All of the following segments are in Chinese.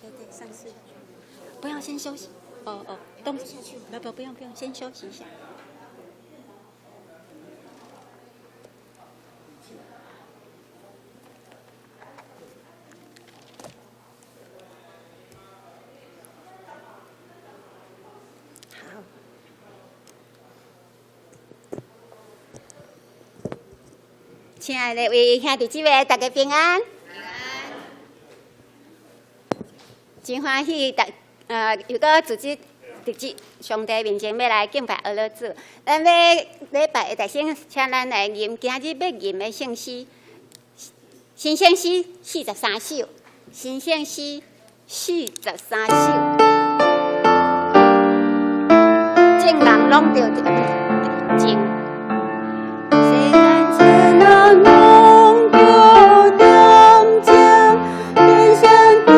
对，上次不要先休息。动下去。不用，先休息一下。好。亲爱的位兄弟姊妹，大家平安。真欢喜，又到自己直接上帝面前要来敬拜阿拉主。咱要礼拜的先，请咱来吟今日要吟的圣诗，新圣诗43首，新圣诗43首，众人拢着静。世间千人拢着点睛，天上地。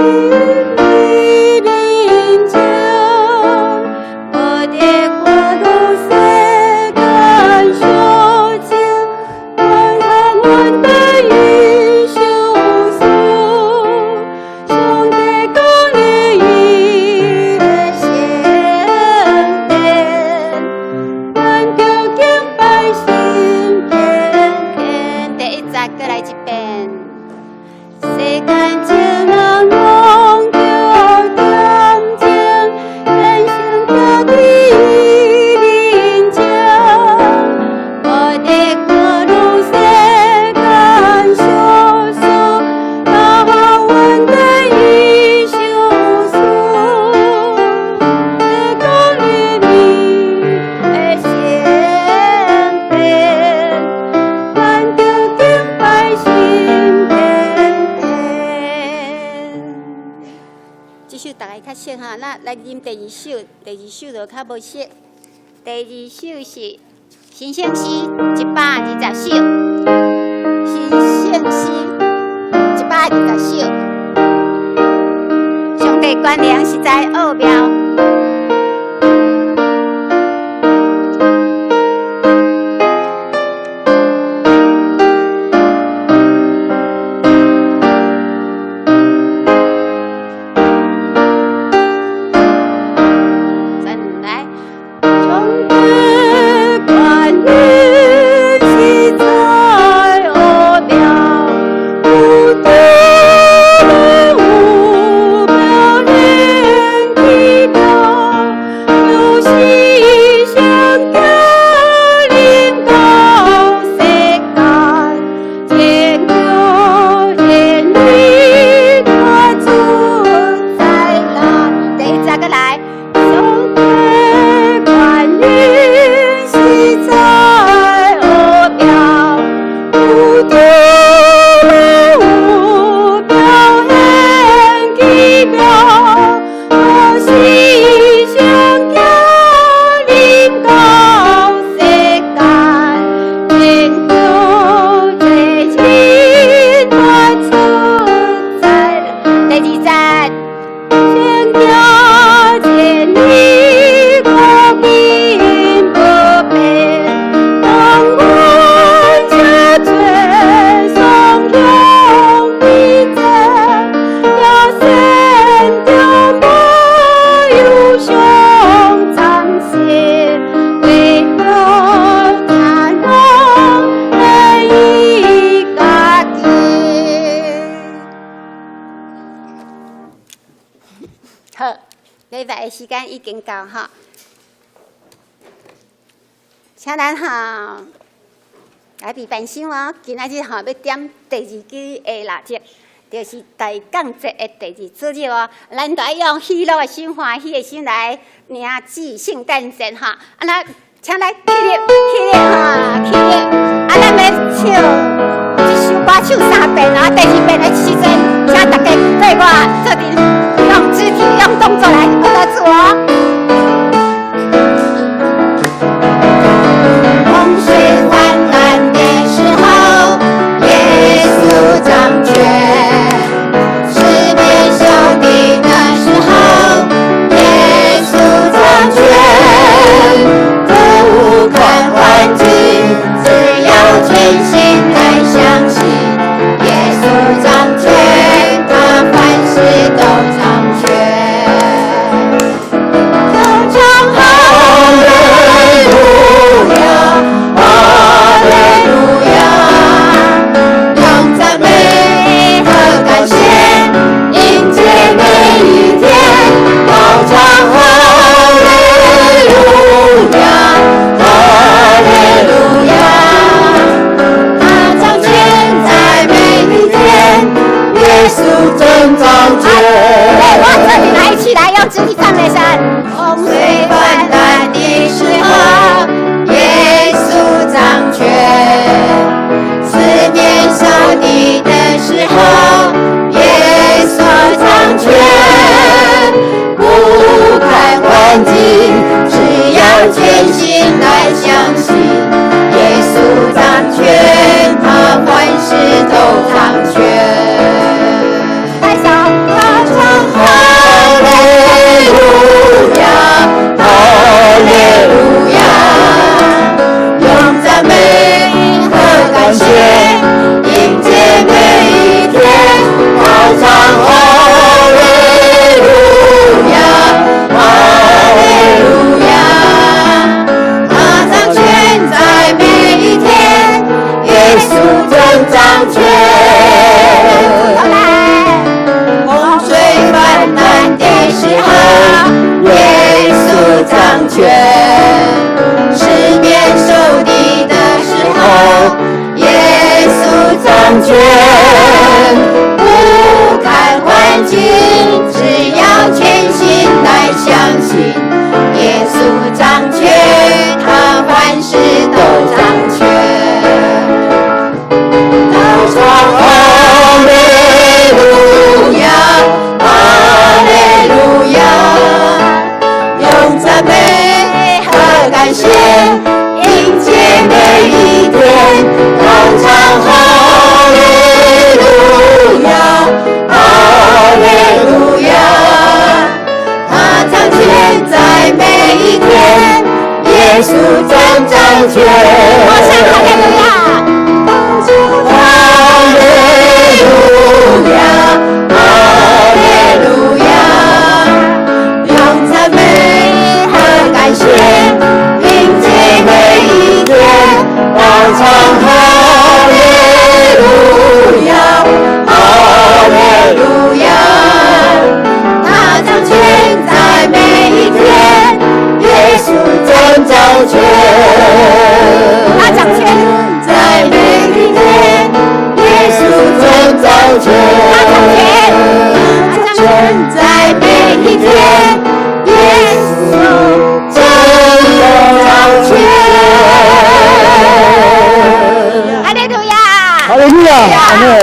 来吟第二首就较无熟。第二首是新圣诗120首，新圣诗120首。上帝权能实在奥妙。礼拜的时间已经到哈，请咱哈来备饭箱哦。今仔日哈要点第二支的蜡烛，就是大降节的第二主日哦。咱就要用喜乐的心、欢喜的心来迎接圣诞节哈。那请来起立哈，起立。咱要唱一首歌唱3遍啊，第2遍的时阵，请大家对我做阵。用肢体、用动作来和他做哦。洪水泛滥的时候，耶稣掌权；四面受敌的时候，耶稣掌权。不看环境，只要全心来相信，耶稣掌权，他掌权。对，我这里来，一起来用肢体赞美神。洪水泛滥的时候，耶稣掌权；四面受敌的时候，耶稣掌权。不看环境，只要全心来相信，耶稣掌权，他万事都掌权。大小大唱哈利路亚，哈利路亚，用赞美和感谢迎接每一天，高唱哈利路亚，哈利路亚，他掌权在每一天，耶稣真掌权。好来，洪水泛滥的时候，耶稣掌权；四面受敌的时候，耶稣掌权。不看环境，只要全心来相信，耶稣掌权，他万事都掌权。高唱哈利路亚，哈利路亚，用赞美和感谢迎接每一天，高唱哈利路亚，哈利路亚，他掌权在每一天，耶稣真掌权。高唱哈利路亚，哈利路亚，哈利路亚，用赞美和感谢迎接每一天，高唱哈利路亚，哈利路亚，他掌权在每一天，耶稣真掌权。他掌权在每一天，耶稣真掌权。他掌权，他掌权在每一天，耶稣真掌权。哈利路亚，哈利路亚，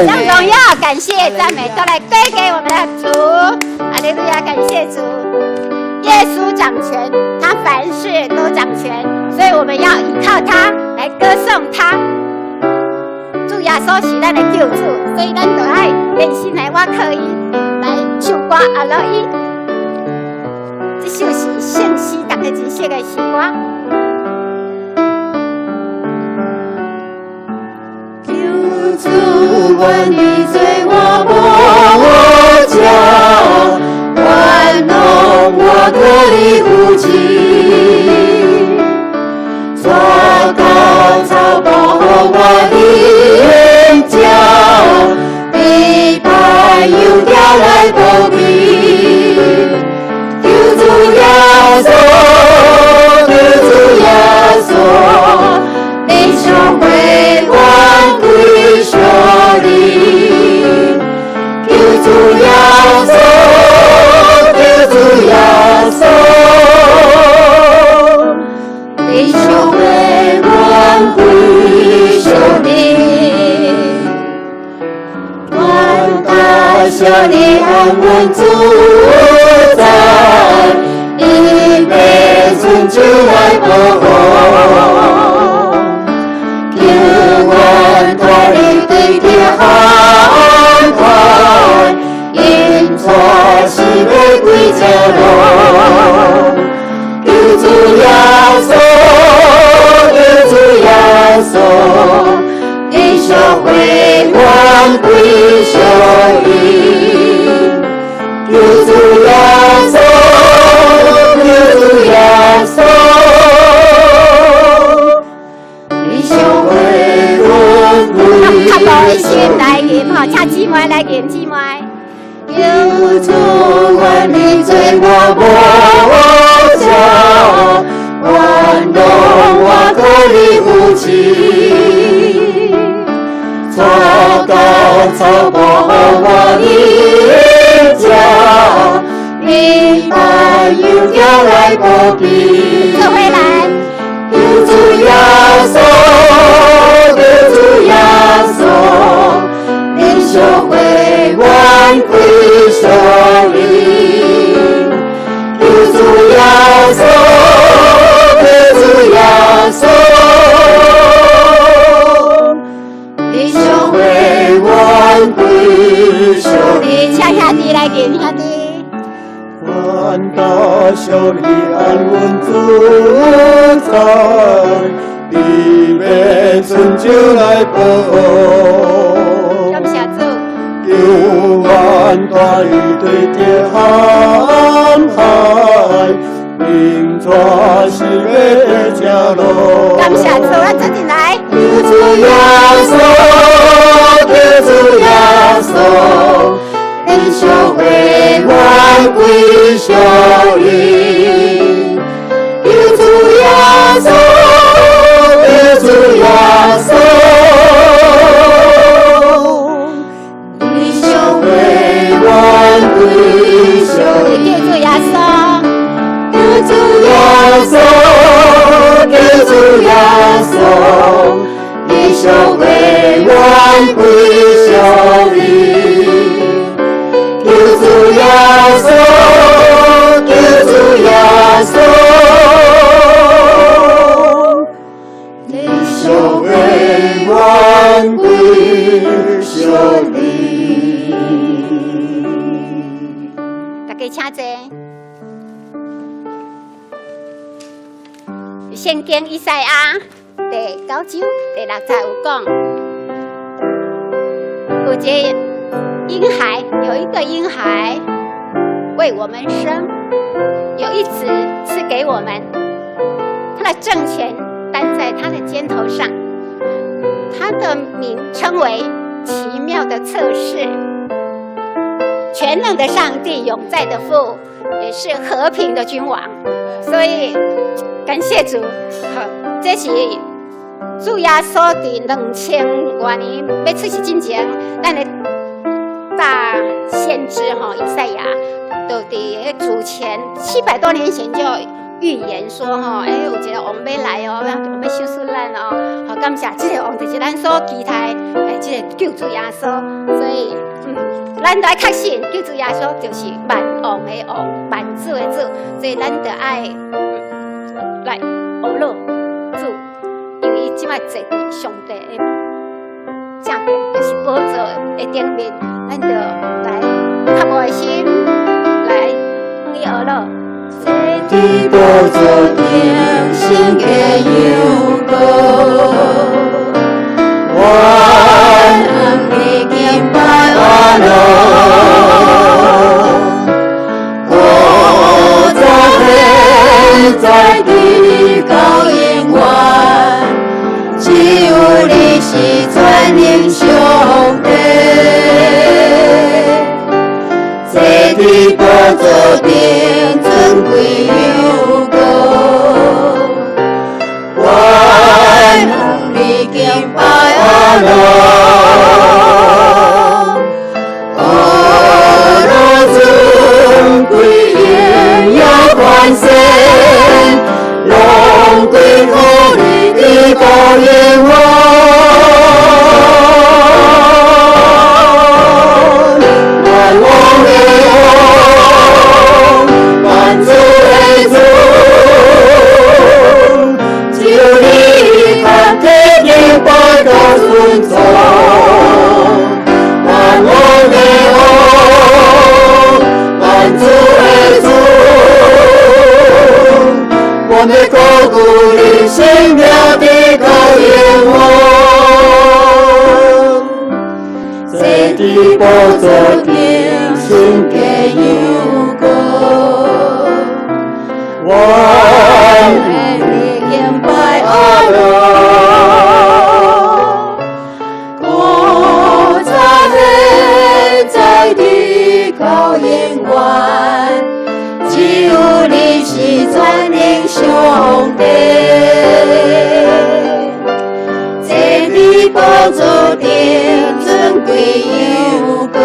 将荣耀、感谢、赞美都来归给我们的主。哈利路亚，感谢主。耶稣掌权，他凡事都掌权，所以我们要依靠他来歌颂他。主耶稣是咱的救主，所以咱就爱练习来我可以来唱歌阿罗伊。这首是圣诗，大家真熟的诗歌。救主，愿你罪我无家，玩弄我的里无情，做高草保护我的眼角，比白油条来保庇。救主耶稣，救主耶稣，你将为我归属你。救主耶稣，救主耶稣，你将为我归属你。万大小你安稳自在，你被尊主来保护。救我脱离对天安排，因错是被归家路。救主耶稣，救主耶稣，你将为我归属你。救主耶稣，救主耶稣，你将为我归属你。来念吼，请姊妹来念姊妹。救主，愿你罪我无家，玩弄我的里无情，做高草保护我的来保庇。做伙来，救主耶稣，救主耶稣，你小会挽归小灵。救主耶稣，救主耶稣，你小会挽归小灵。请兄弟来敬兄弟。愿大小你安稳自在，你免春秋来保护。感谢主。救援大雨对着航海，并带是要正路。感谢主，咱做进来。救主耶稣，救主耶稣。你小会挽归小灵，救主耶稣，救主耶稣，你小会挽归小灵，救主耶稣，救主耶稣，救主耶稣，你小会挽归小灵。救主耶稣，救主耶稣，你小会挽归小灵。大家请坐。圣经以赛亚第9章第6节有讲，有一个婴孩，有一个婴孩为我们生，有一子赐给我们，他的政权担在他的肩头上，他的名称为奇妙的策士，全能的上帝，永在的父，也是和平的君王。所以感谢主，这是主耶稣在2000多年要出世之前，咱的大先知以赛亚，就在主前700多年前就预言说有一个王要来王要收拾咱好感谢这个王就是咱所期待这个救主耶稣，所以咱都要确信救主耶稣就是万王的王，万主的主，所以咱就爱来学乐主，因为伊即摆坐伫上帝的正殿，就是宝座的顶面，咱就来较无的心来去学乐。坐伫宝座顶，心的幽谷，愿你敬拜阿罗，古早现在地到永远，只有你是全能上帝。坐伫宝座顶，尊贵有高，愿你敬拜阿罗，阿罗尊贵荣耀冠冕，拢归乎你的高永远。尊重，万我的王，万主的主，我们高鼓你圣妙的高永王，坐伫宝座顶，心的有高，愿你敬拜阿罗。到永远，只有你是全能上帝。坐伫宝座顶，尊贵有高，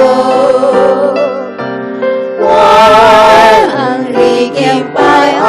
愿你敬拜阿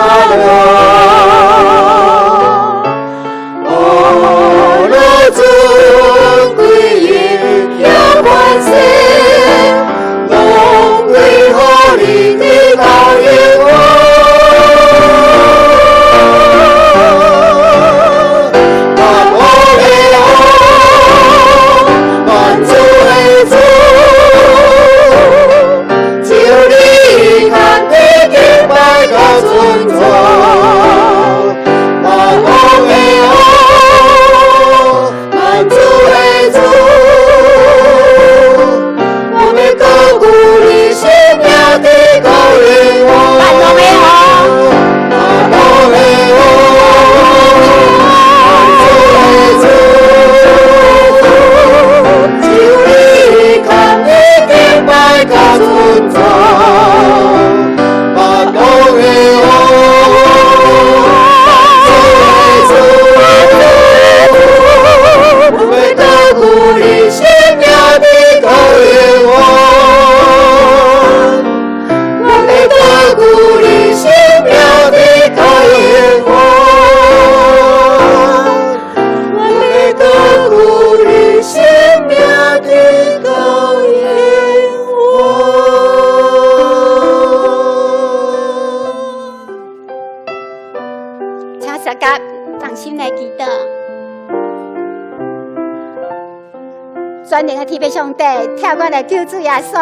全能的天父上帝，听我来救主耶稣，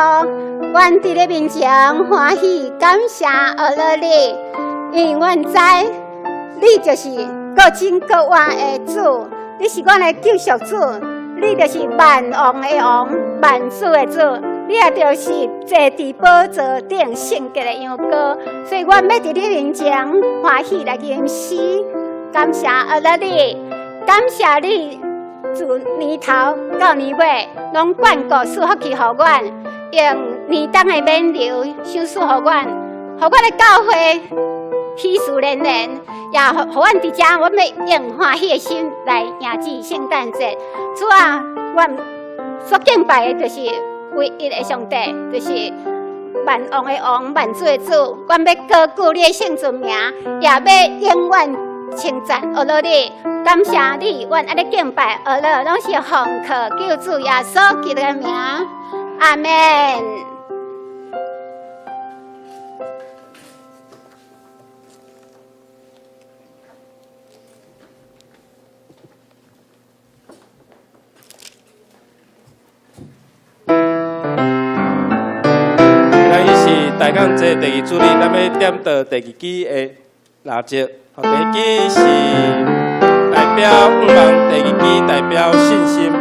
阮伫你面前欢喜感谢阿乐你，因为阮知你就是各真各活的主，你是阮的救赎主，你就是万王的王，万主的主，你也就是坐伫宝座顶圣洁的羊羔，所以阮要伫你面前欢喜来吟诗，感谢阿乐你，感谢你。自年头到年尾，拢眷顾赐福气予阮，用年冬的免流赏赐予阮，予阮的教会喜事连连，也予阮伫遮，阮要用欢喜的心来迎接圣诞节。主啊，阮所敬拜的就是唯一的上帝，就是万王的王，万主的主。阮要高举你的圣尊名，也要永远称赞阿罗你。感谢你，阮安尼敬拜阿乐，拢是奉靠救主耶稣基督的名，阿门。咱伊是大港节第二主日，咱要点到第二支的蜡烛，第一支是。代表5万，第二支代表信心。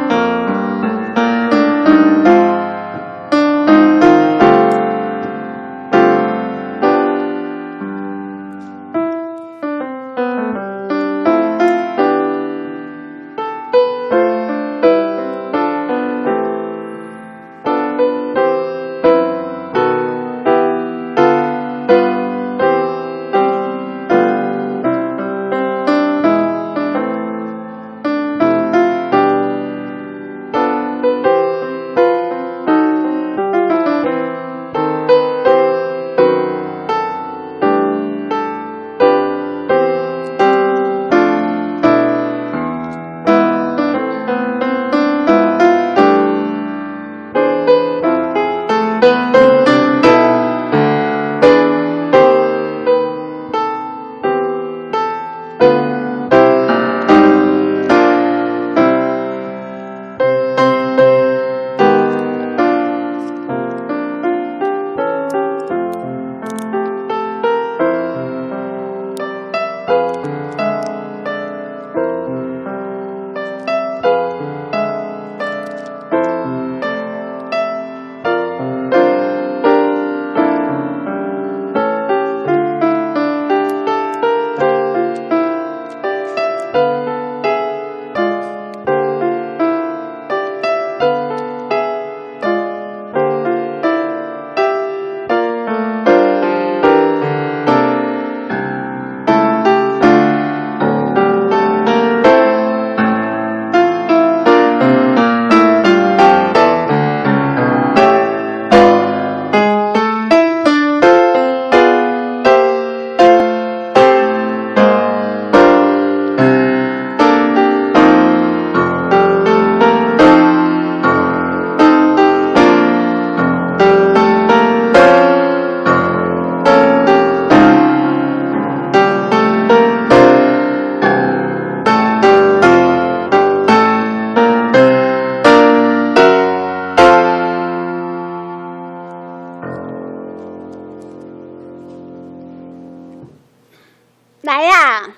来啊！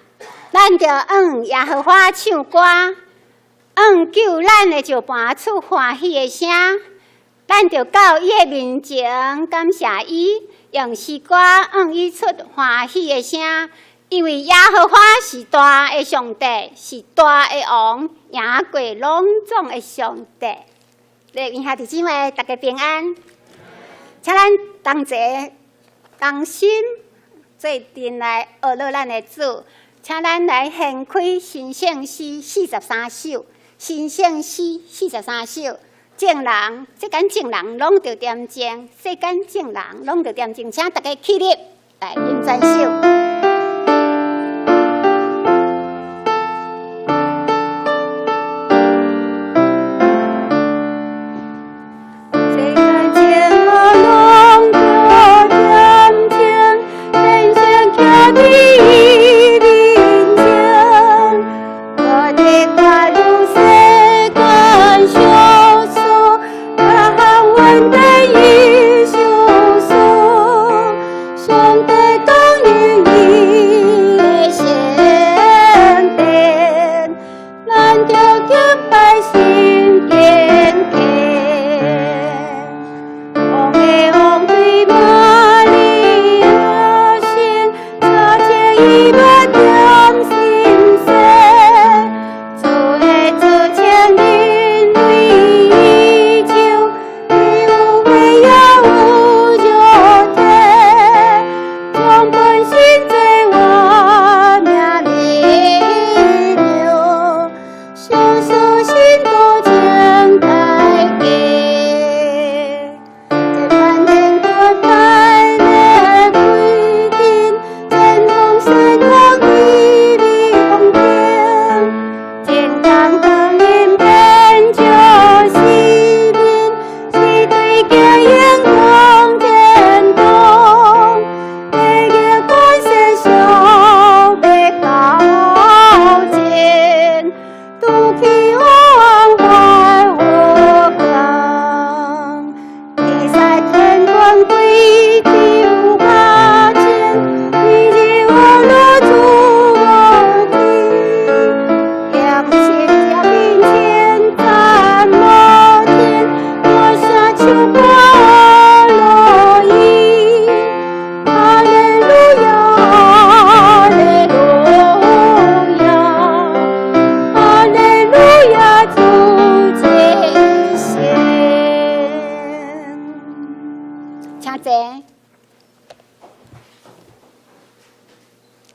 咱着耶和华唱歌，救咱的石盘出欢喜的声。咱着到伊的面前感谢伊，用诗歌伊出欢喜的声。因为耶和华是大的上帝，是大的王，赢过拢总的上帝。来，以下弟兄们，大家平安。请咱同齐同心做阵来学乐咱的主，请咱来献开新圣诗43首，新圣诗43首。正人，世间正人拢着点正，世间正人拢着点正，请大家起立来吟全首。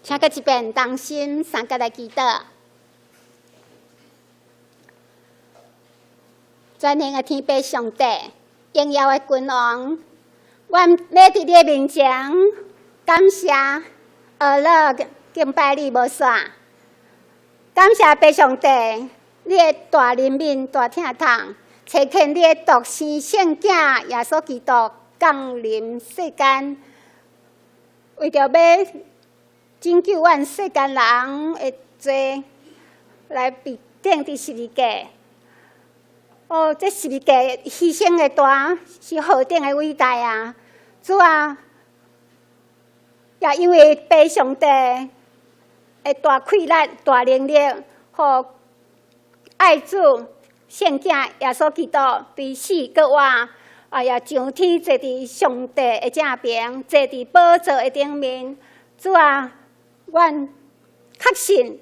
请搁一遍同心，三甲来祈祷。全能的天父上帝，荣耀的君王，阮要伫你的面前感谢、阿乐敬拜你无煞，感谢父上帝，你的大人民、大疼痛，垂听你的独生圣囝耶稣基督降临世间，为着要拯救阮世间人的罪，来被钉伫十字架。哦，这十字架牺牲的大，是何等的伟大啊！主啊，也因为父上帝的大气力、大能力，互爱主圣囝耶稣基督被死搁活，也上天坐伫上帝的正边，坐伫宝座的顶面。主啊，阮确信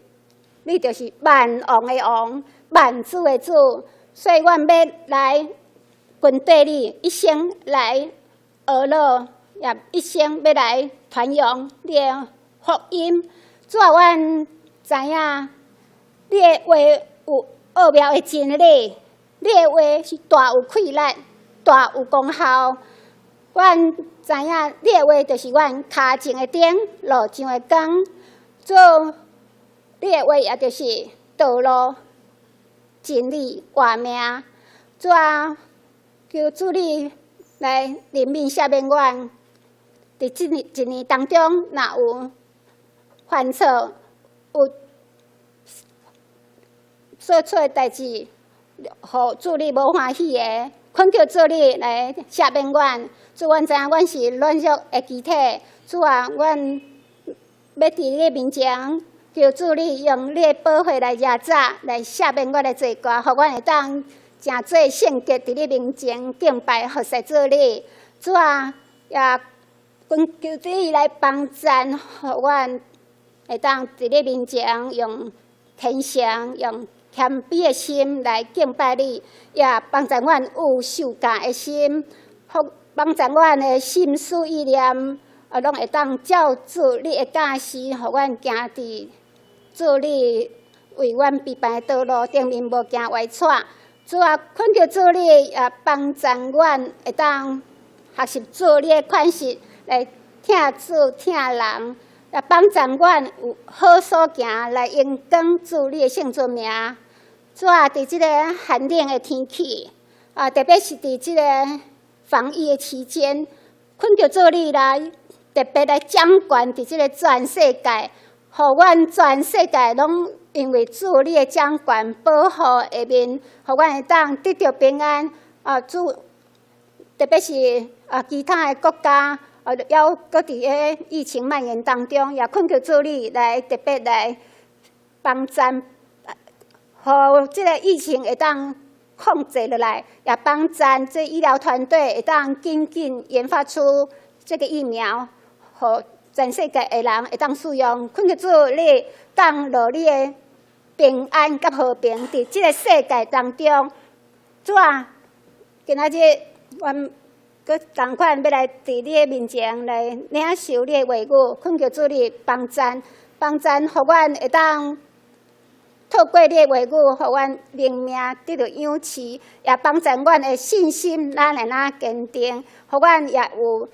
你就是万王的王，万主的主，所以阮要来跟对你，一生来学乐，也一生要来传扬你的福音。主啊，阮知影你的话有奥妙的真理，你的话是大有气力、大有功效。阮知影你的话就是阮脚前的灯，路上的光。主，你的话也就是道路、真理、活命。主啊，求主你来怜悯赦免阮，伫一年当中，若有犯错，有做错的代志，互主你无欢喜的，恳求主你来赦免阮。主，阮知影阮是软弱的肢体，主啊，阮要伫你面前求主你用你的宝血来压榨，来赦免我的罪过，互阮会当诚做圣洁伫你面前敬拜，服侍主你。主啊，也求你来帮赞，互阮会当伫你面前用虔诚、用谦卑的心来敬拜你，也帮助阮有受教的心，帮助阮的心思意念，拢会当照主你的教示，互阮行伫主你为阮备办的道路顶面，无行歪错。主啊，恳求主你也帮助阮会当学习主你的款式，来听主听人，也帮助阮有好所行，来荣光主你的圣尊名。主啊，伫即个寒冷的天气，特别是伫即个防疫的期间，恳求主你来特别来掌管伫即个全世界，互阮全世界拢因为主你的掌管保护下面，互阮会当得到平安。主，特别是其他的国家，还搁伫个疫情蔓延当中，也恳求主你来特别来帮赞。互即个疫情会当控制落来，也帮咱这医疗团队会当紧紧研发出这个疫苗，互全世界的人会当使用。恳求主你降落你的平安甲和平伫即个世界当中。主啊，今仔日阮搁同款要来伫你的面前来领受你的话语，恳求主你帮咱，互阮会当。透过你的话语，互阮灵命得到养持，也帮助阮的信心哪来哪坚定，互阮也有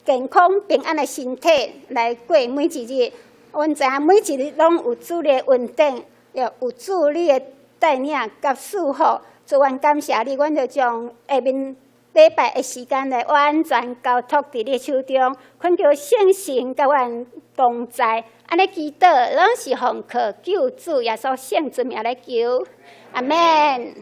健康平安的身体来过每一日。阮知影每一日拢有主你的恩典，也有主你的带领甲祝福。主，阮感谢你，阮就将下面礼拜的时间来完全交托伫你手中，恳求圣神甲阮同在。安尼祈祷，拢是奉靠救主耶稣圣尊名来求，阿门。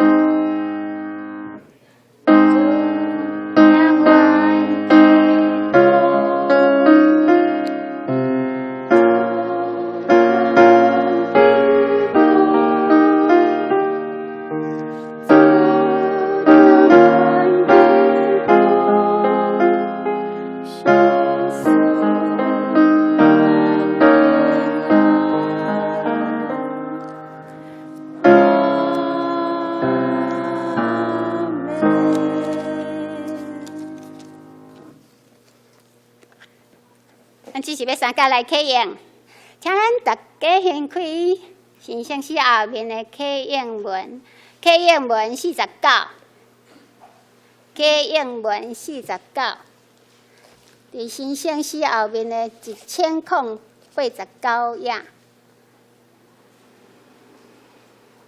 只是要参加来启应，请咱大家掀开神圣史后面的启应文，启应文49，启应文49，伫神圣史后面的1089页。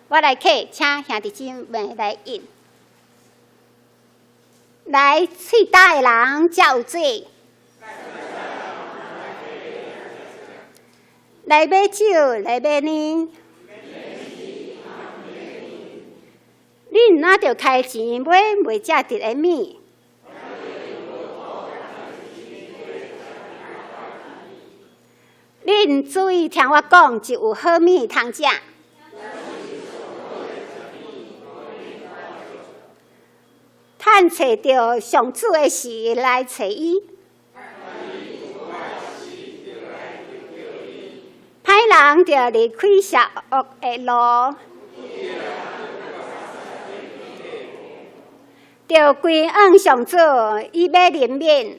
我来启，请兄弟姊妹来引。来，喙大的人才有罪。来买酒，来买烟，恁若着开钱买袂食得的物。恁注意听我讲，就有好物通食。趁找着上主的时来找伊。歹人着离开邪恶的路，着归向上主，伊要怜悯。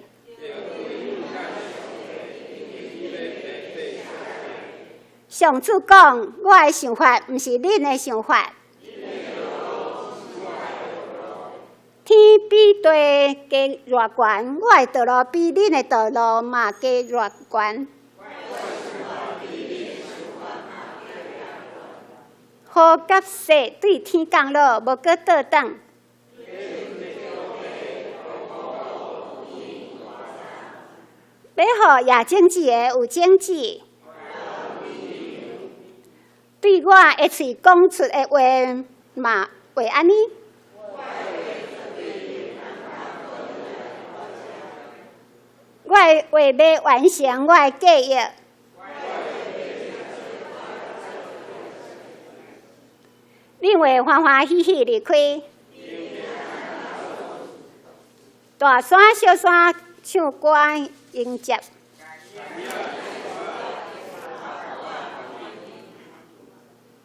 上主讲：我的想法毋是恁的想法。天比地加偌悬，我的道路比恁的道路嘛加偌悬。雨甲雪对天降落，无搁倒转。要互夜经济的有经济，对我的嘴讲出的话嘛会安尼。我的话要完成我的计划。恁会欢欢喜喜离开。大山小山唱歌迎接。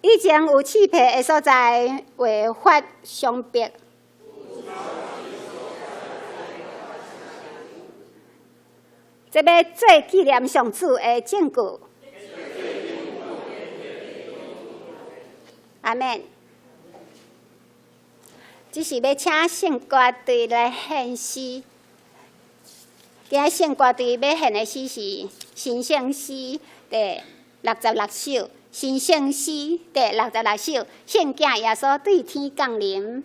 以前有刺皮的所在，会发伤别。这要做纪念上主的证据。阿免。只是要请圣歌队来献诗。今日圣歌队要献的诗是新圣诗第66首。新圣诗第66首，圣囝耶稣对天降临。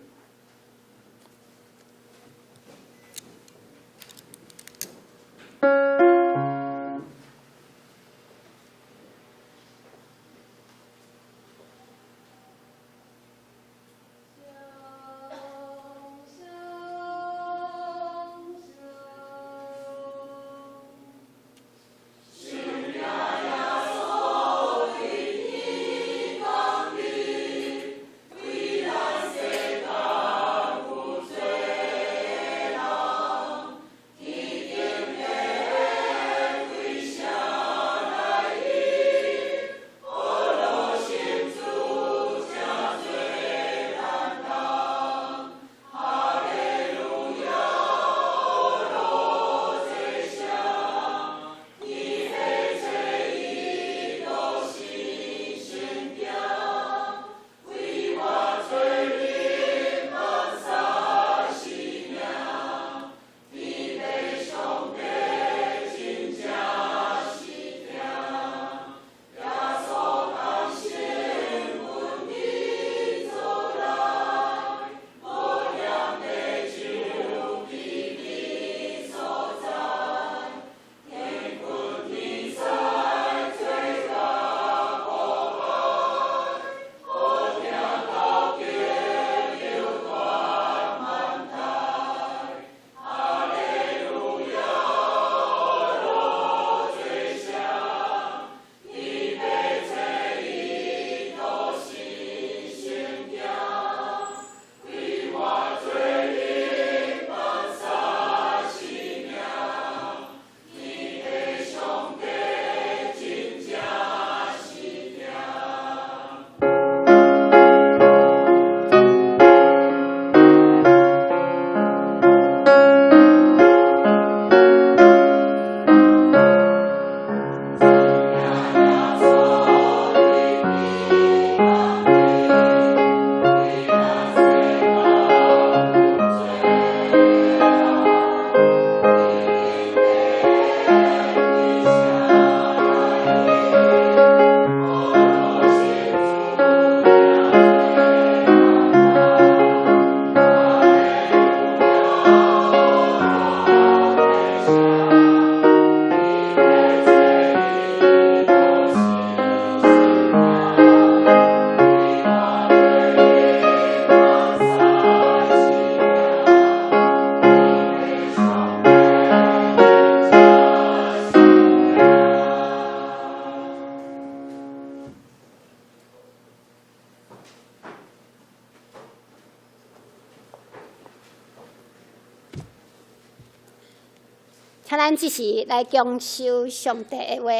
请咱即时来恭受上帝的话。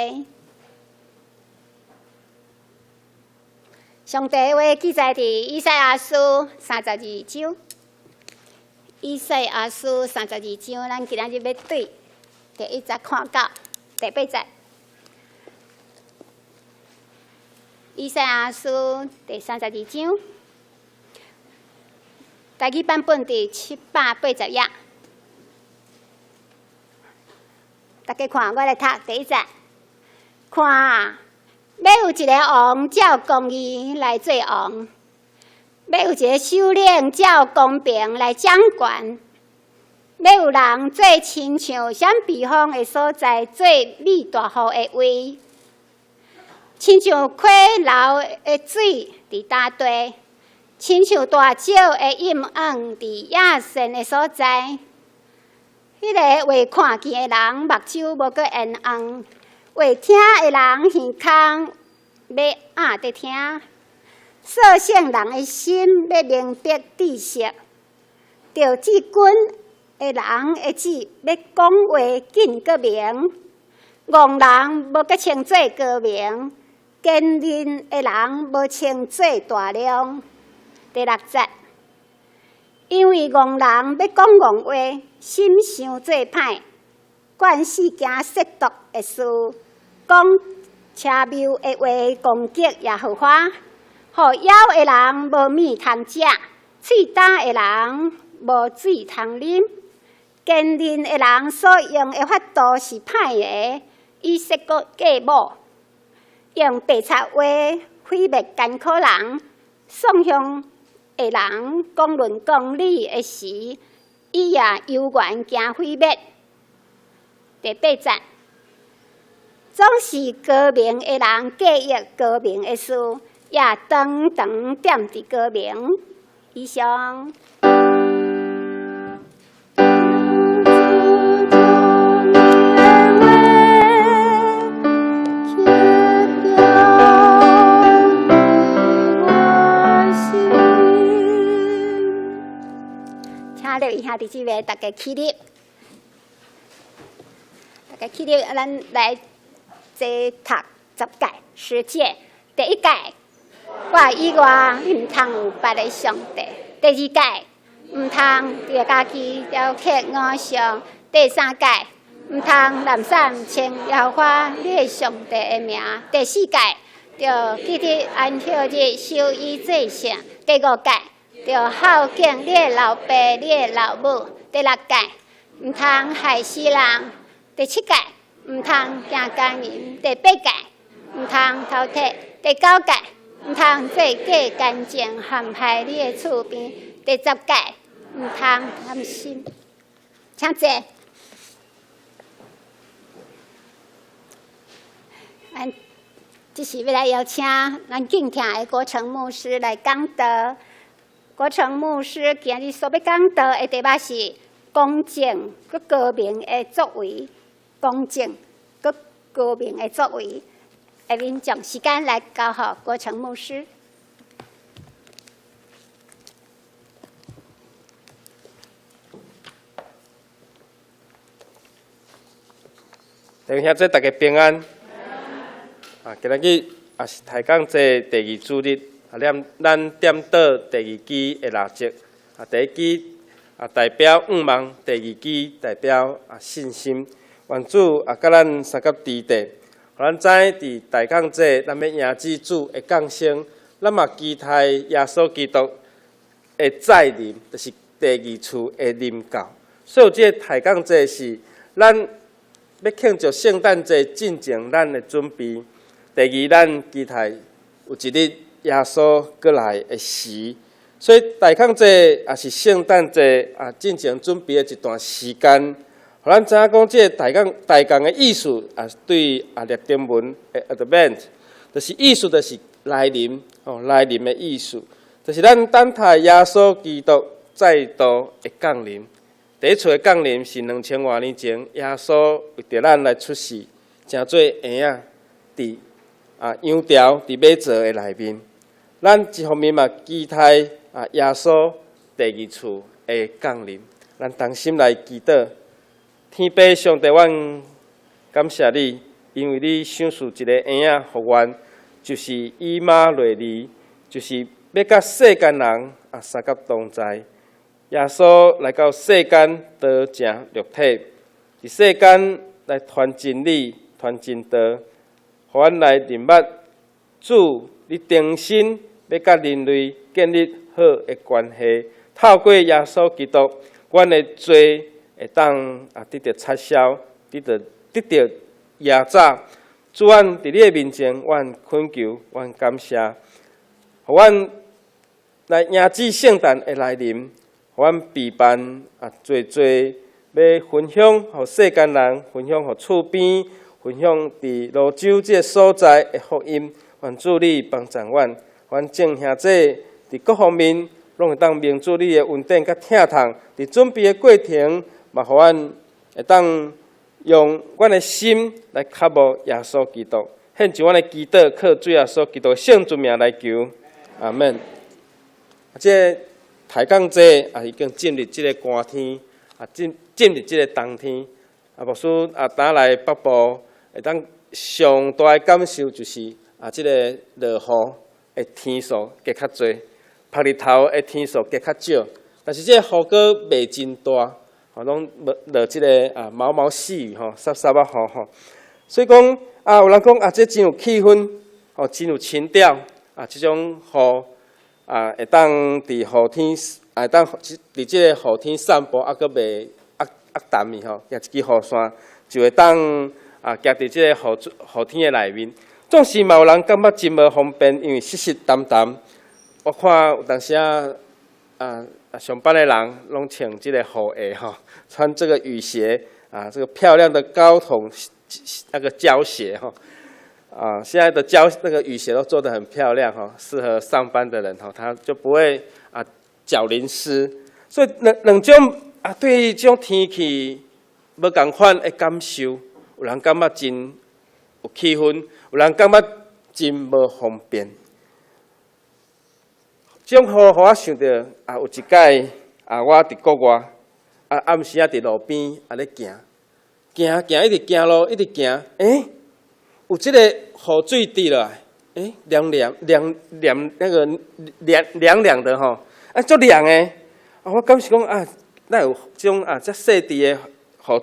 上帝的话记载伫以赛亚书32章。以赛亚书32章，咱今仔日要对第1节看到第8节。以赛亚书第32章，台语版本第780页。大家看，我来读第1节。看啊，要有一个王照公义来做王，要有一个首领照公平来掌权，要有人做亲像闪避风的所在，做立大雨的位，亲像溪流的水伫大地，亲像大石的阴暗伫野生的所在。迄个会看见的人目睭无过烟红，会听的人耳孔要暗伫听。所姓人的心要明白知识，着志军的人会志要讲话紧个明，戆人无个称做高明，坚韧的人无称做大量。第6节，因为戆人要讲戆话，心想做歹，惯死惊亵渎的事，讲邪谬的话攻击耶和华，互枵的人无米通食，喙干的人无水通啉，坚韧的人所用的法度是歹的，以色个假冒，用白贼话毁灭艰苦人，送向的人讲论公理的时，伊也幽怨惊毁灭。第8节，总是高明的人记忆高明的事，也长长踮伫高明。以上。以下伫即个大家起立，咱来坐读10届10届。第1届，我以外毋通有别个上帝；第2届，毋通着家己雕刻偶像；第3届，毋通滥散称耶和华你的上帝的名；第4届，着记得安息日守伊祭圣；第5届，着孝敬你的老爸、你的老母；第6届，毋通害死人；第7届，毋通行奸淫；第8届，毋通偷窃；第9届，毋通做假干净陷害你的厝边；第10届，毋通贪心。请坐。咱这是要来邀请咱敬听的国成牧师来讲道。国成牧师今日所要讲道的题目是公正佮高明的作为，公正佮高明的作为。下面将时间来交予国成牧师。弟兄姊妹，大家平安。今日也是台港这第2主日。咱点到第2支的蜡烛，第1支代表愿望，第2支代表信心。愿主甲咱3个支地，互咱知伫大港这咱要迎接主的降生，咱嘛期待耶稣基督的再临，就是第2次的临到。所以这大港这是咱要庆祝圣诞节进前咱的准备。第2，咱期待有一日耶稣过来的时，所以大港节也是圣诞节进前准备的一段时间。互咱知影讲，这大港的意思对列丁文的 advent， 就是意思就是来临来临的意思，就是咱等待耶稣基督再度的降临。第1次的降临是2000多年前，耶稣为着咱来出世，成做婴仔伫羊条伫马槽的内面。咱一方面嘛期待耶稣第2次的降临，咱同心来祈祷。天父上帝，阮感谢你，因为你赏赐一个婴仔予阮，就是以马内利，就是要甲世间人三甲同在。耶稣来到世间，道成肉体，伫世间来传真理、传真道，互阮来认捌主，你定心要甲人类建立好的关系。透过耶稣基督，阮的罪会当得到撤销，得到压榨。主，阮伫你的面前，阮恳求，阮感谢，互阮来迎接圣诞的来临，互阮备办做要分享，互世间人分享，互厝边分享伫泸州这个所在的福音。愿主你帮助阮，阮众兄弟伫各方面拢会当明主你的恩典甲疼痛，伫准备的过程。嘛，互阮会当用阮的心来渴慕耶稣基督，献上阮的祈祷，靠主耶稣基督的圣尊名来求。阿门。这抬杠节啊，已经进入这个寒天，啊进入这个冬天。啊，牧师啊，打来北部会当上大的感受就是啊，这个落雨的天数加较多，晒日头的天数加较少。但是这个雨果未真大，吼，拢落这个啊毛毛细雨吼，沙沙啊雨吼。所以讲啊，有人讲啊，这真有气氛，吼，真有情调啊，这种雨啊，会当伫雨天，会当伫这个雨天散步，啊，阁袂淡去吼，举一支雨伞就会当啊，行伫这个雨天的内面。总是嘛有人感觉真无方便，因为湿湿澹澹。我看有当时上班的人拢穿这个雨鞋吼，穿这个雨鞋啊，这个漂亮的高筒那个胶鞋哈。啊，现在的那个雨鞋都做得很漂亮哈，适合上班的人哈，他就不会啊脚淋湿。所以两种啊，对于这种天气无同款的感受，有人感觉真有气氛，有人感觉真无方便。这种雨，互我想到啊，有一摆啊，我伫国外啊，暗时啊伫路边啊咧行，一直行路，一直行，有这个雨水滴落来，凉那个凉的吼，啊，足凉的。啊，我感觉讲啊，哪有这种啊，遮细滴的雨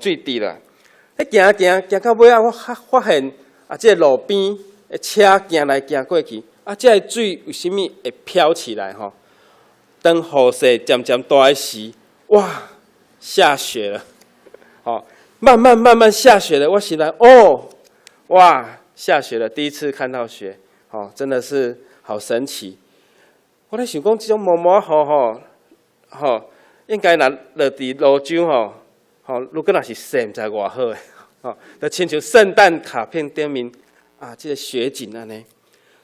水滴落来？行到尾啊，我发现啊，这个路边的车行来行过去，啊，这个水为什么会飘起来吼？当雨势渐渐大的时，哇，下雪了，哦，慢慢下雪了。我醒来，哦，哇，下雪了，第一次看到雪，哦，真的是好神奇。我咧想讲，这种毛毛雨吼，应该若落伫路上吼，如果若是雪，毋知偌好诶，吼，就亲像圣诞卡片顶面啊，这个雪景安尼。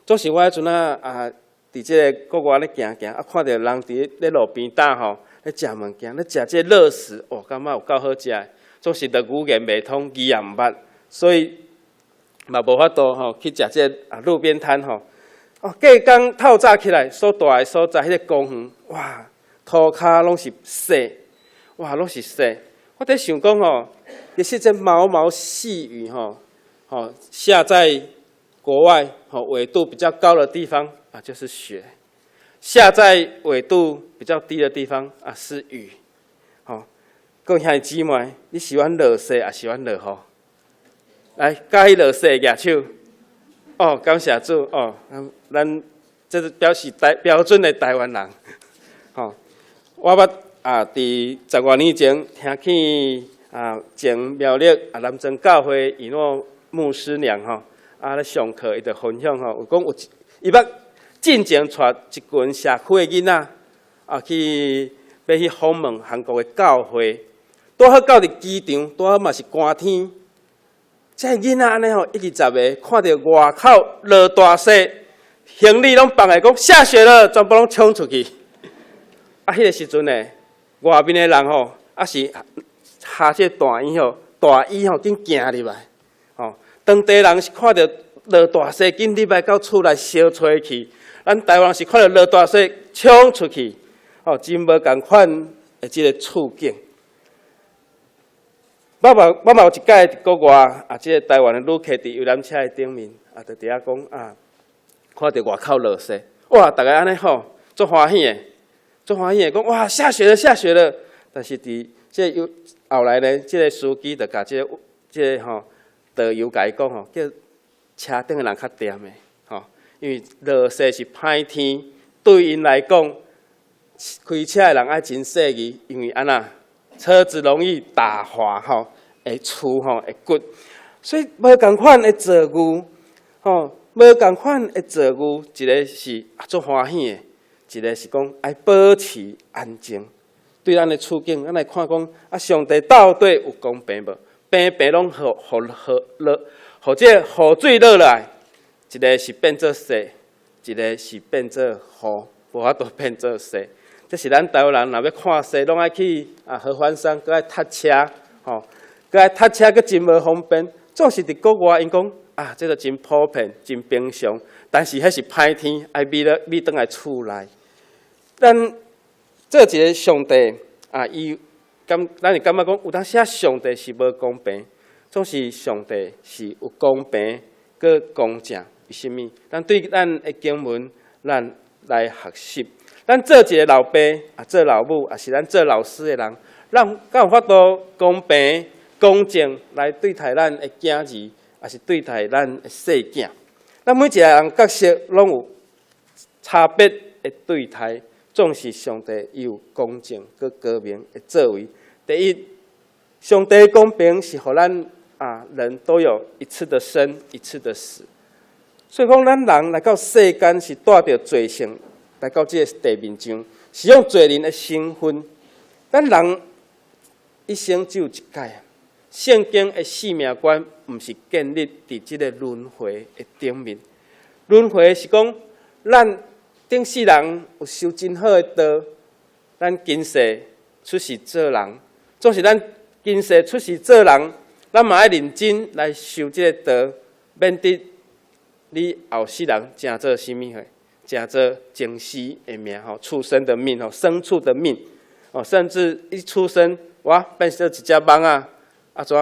总是我迄阵啊，伫这个国外咧行，啊，看到人伫咧路边搭吼，咧食物件，咧食这个乐事，哦，感觉有够好食诶。总是着语言袂通，语言毋捌，所以嘛无法度吼去食这个啊路边摊吼。哦，隔工透早起来，所大诶所在，迄个公园，哇！涂骹拢是雪，哇，拢是雪。我在想讲吼，也是这毛毛细雨吼，下在国外纬度比较高的地方啊，就是雪；下在纬度比较低的地方啊，是雨。各位兄弟姊妹，你喜欢落雪啊，喜欢落雨？来，介意落雪举手。哦，感谢主哦，咱这是标准的台湾人，吼。我捌啊，伫10多年前听去啊，前苗栗啊南庄教会以诺牧师娘吼啊咧上课，伊就分享吼，有讲伊捌进前带一群社区的囡仔啊去要去访问韩国的教会，拄好到伫机场，拄好嘛是寒天，这囡仔安尼吼1、20个看到外口落大雪，行李拢放来讲下雪了，全部拢冲出去。啊，迄个时阵呢，外面的人吼，啊是下这大雨吼，紧行入来，吼，当地人是看到落大雪，紧入来到厝内烧吹去，咱台湾人是看到落大雪冲出去，吼，真无共款的这个处境。我嘛有一摆伫国外啊，这个台湾的旅客伫游览车的顶面啊，就伫遐讲啊，看到外口落雪，哇，大家安尼吼，足欢喜的。做欢喜讲哇下雪了，但是伫这有后来呢，这个司机就甲这个吼导游甲伊讲吼，叫车顶的人较掂的吼，因为落雪是歹天，对因来讲，开车的人爱真细意，因为安那车子容易打滑吼，会出吼会骨，所以无共款的造句吼，无共款的造句，一个是做欢喜的。一个是讲爱保持安静，对咱的处境，咱来看讲啊，上帝到底有公平无？平拢互这雨水落来，一个是变做雪，一个是变做雨，无法度变做雪。这是咱台湾人若要看雪，拢爱去啊合欢山，搁爱搭车，搁爱搭车，搁真无方便。总是伫国外，因讲啊，这个真普遍、真平常，但是迄是歹天，爱咪倒来厝内。咱做一个上帝啊，咱会感觉讲，有当时上帝是无公平，总是上帝是有公平、佮公正。为甚物？咱对咱的经文，咱来学习。咱做一个老爸啊，做老母，也是咱做老师的人，咱敢有法度公平、公正来对待咱的囝儿，也是对待咱的细囝。咱每一个人角色拢有差别的对待，总是上帝有公正佮高明的作为。第一，上帝的公平是互咱人都有一次的生，一次的死。所以讲，咱人来到世间是带着罪性来到这个地面上，是用罪人的身份。咱人一生只有一届，圣经的使命观毋是建立伫这个轮回的顶面。轮回是讲，咱顶世人有修真好的道，咱今世出世做人，总是咱今世出世做人，咱嘛爱认真来修这个道，免得你后世人正做甚物货，正做精死的命吼，畜生的命吼，牲畜的命哦，甚至一出生哇变成一只蠓啊，怎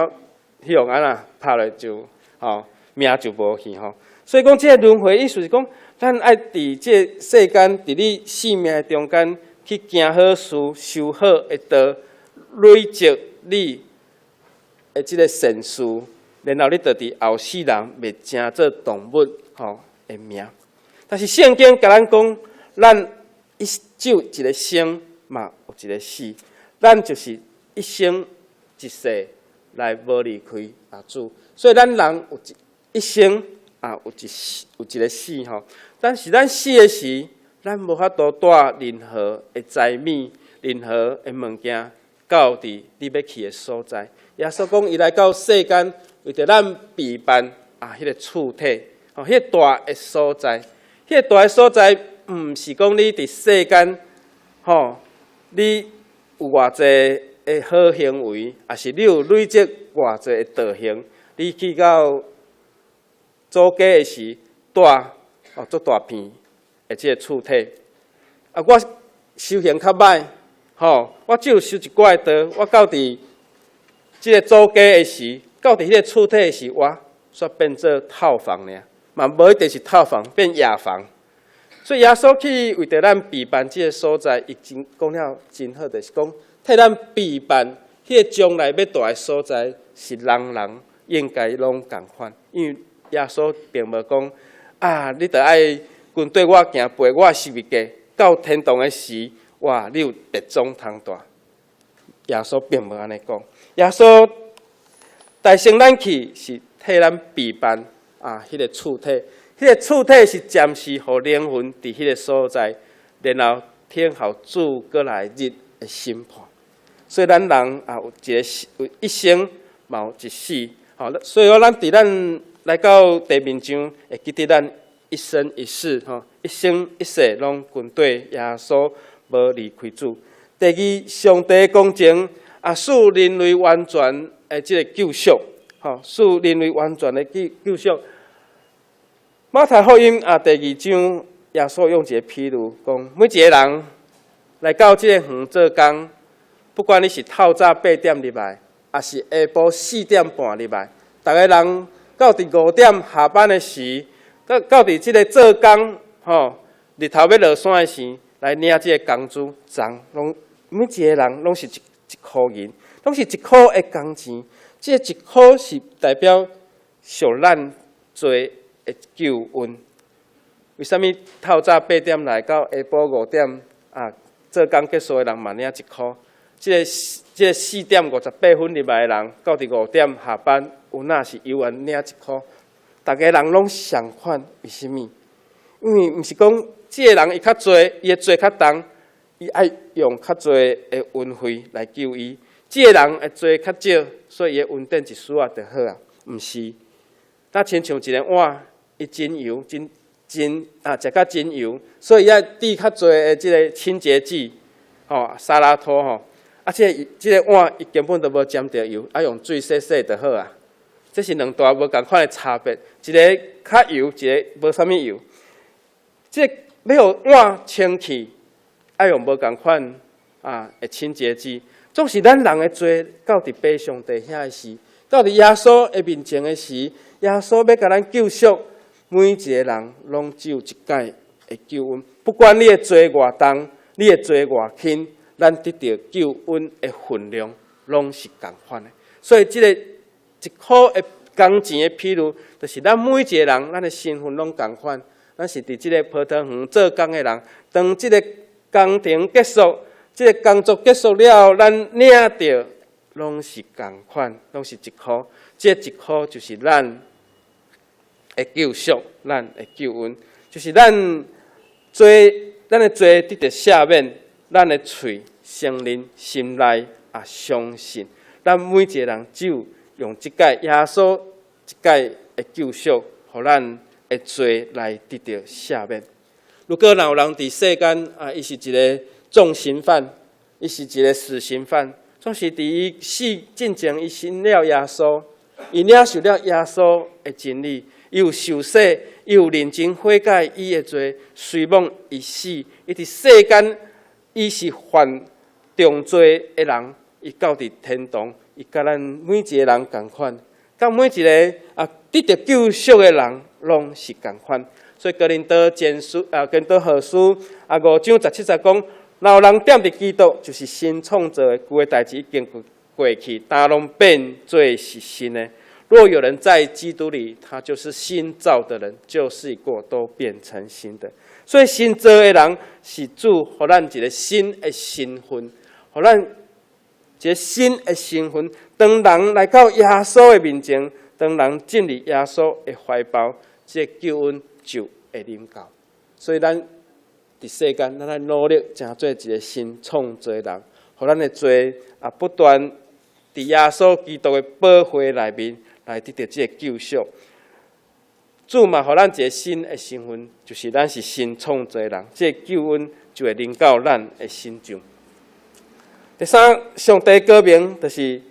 向安那拍落就命就无去吼。所以讲，这个轮回意思是讲，咱爱伫这个世间，伫你生命的中间去行好事、修好的道，累积你的这个善事。然后你就伫后世人袂成做动物的命，但是圣经甲咱讲，咱只有一个生嘛，有一个死，咱就是一生一世来无离开主，所以咱人有一生有一个死吼。但是咱死的时，咱无法度带任何的财物、任何的物件到伫你要去的所在。耶稣讲，伊来到世间。为着咱陪伴迄个厝体，迄个大的所在，迄个大的所在，毋是讲你伫世间，你有偌济的好行为，也是你有累积偌济的道行，你去到祖家的时，带足大片的即个厝体。我修行较歹，我只有修一寡的道，我到伫即个祖家的时。到伫迄个厝体时，我煞变做套房尔，嘛无一定是套房，变雅房。所以耶稣去为着咱陪伴即个所在，已经讲了真好，就是讲替咱陪伴迄个将来要大的所在，是人人应该拢共款。因为耶稣并无讲你着爱跟对我行陪我是物价，到天堂的时，哇，你有别种通带。耶稣并无安尼讲，耶稣。大圣咱去是替咱陪伴迄个厝体，迄个厝体是暂时互灵魂伫迄个所在，然后听候主过来日的审判。所以咱人有一生，嘛有一死，所以咱伫咱来到地面上，会记得咱一生一世，一生一世拢跟对耶稣无离开主。第二，上帝公正使人类完全。即个救赎，使人类完全的救赎。马太福音第2章，耶稣用一个譬如讲，每一个人来到即个园做工，不管你是透早8点入来，还是下晡4点半入来，逐个人到伫5点下班的时，到伫即个做工，日头要落山的时，来领即个工资，拢每一个人拢是一箍银。拢是1箍的工钱，这1箍是代表受咱罪的救恩。为什么透早8点来到下晡5点做工结束的人嘛领1箍？这个4点58分入来的人，到伫5点下班，有哪是永远领1箍？大家人拢相款，为什么？因为毋是讲这个人伊较侪，伊的罪较重，伊爱用较侪的运费来救伊。这个人会做较少，所以伊稳定一丝就好啊，毋是。咱亲像一个碗，伊真油，食较真油，所以要滴较侪的即个清洁剂，沙拉托即个碗伊根本都无沾着油，用水洗就好啊。这是两大无共款的差别，一个较油，一个无啥物油。这要互碗清气，爱用无共款的清洁剂。总是咱人的罪到伫爬上帝遐的时，到伫耶稣的面前的时，耶稣要甲咱救赎，每一个人拢只有一届的救恩。不管你的罪偌重，你的罪偌轻，咱得到救恩的分量拢是共款的。所以，这个一块的工钱的比率，就是咱每一个人，咱的身份拢共款。咱是伫这个葡萄园做工的人，当这个工程结束，这个工作结束了后，咱领到拢是共款，拢是一块。这一块就是咱的救赎，咱的救恩，就是咱的罪得到赦免，咱的嘴承认心内相信。咱每一个人只有用这届耶稣这届的救赎，互咱的罪来得到赦免。如果有人伫世间伊是一个重刑犯，伊是一个死刑犯，总是伫伊死进前，伊信了耶稣，伊领受了耶稣的真理，伊有受洗，伊有认真悔改伊的罪，随梦伊死，伊伫世间伊是犯重罪的人，伊到伫天堂，伊甲咱每一个人共款，甲每一个得到救赎的人拢是共款。所以哥林多前书哥林多后书5章17节讲，若有人踮伫基督，就是新创造的，旧的代志已经过去，大拢变做是新的。若有人在基督里，他就是新造的人，旧事已过，都变成新的。所以新造的人是主，互咱一个新的身份，互咱一个新的身份。当人来到耶稣的面前，当人进入耶稣的怀抱，这个救恩就会临到。所以咱伫世间，咱来努力，成做一个新创造的人，互咱的罪不断伫耶稣基督的保护内面来得到这个救赎。主嘛，互咱一个新的身份，就是咱是新创造的人，这个救恩就会临到咱的身上。第三，上帝国名就是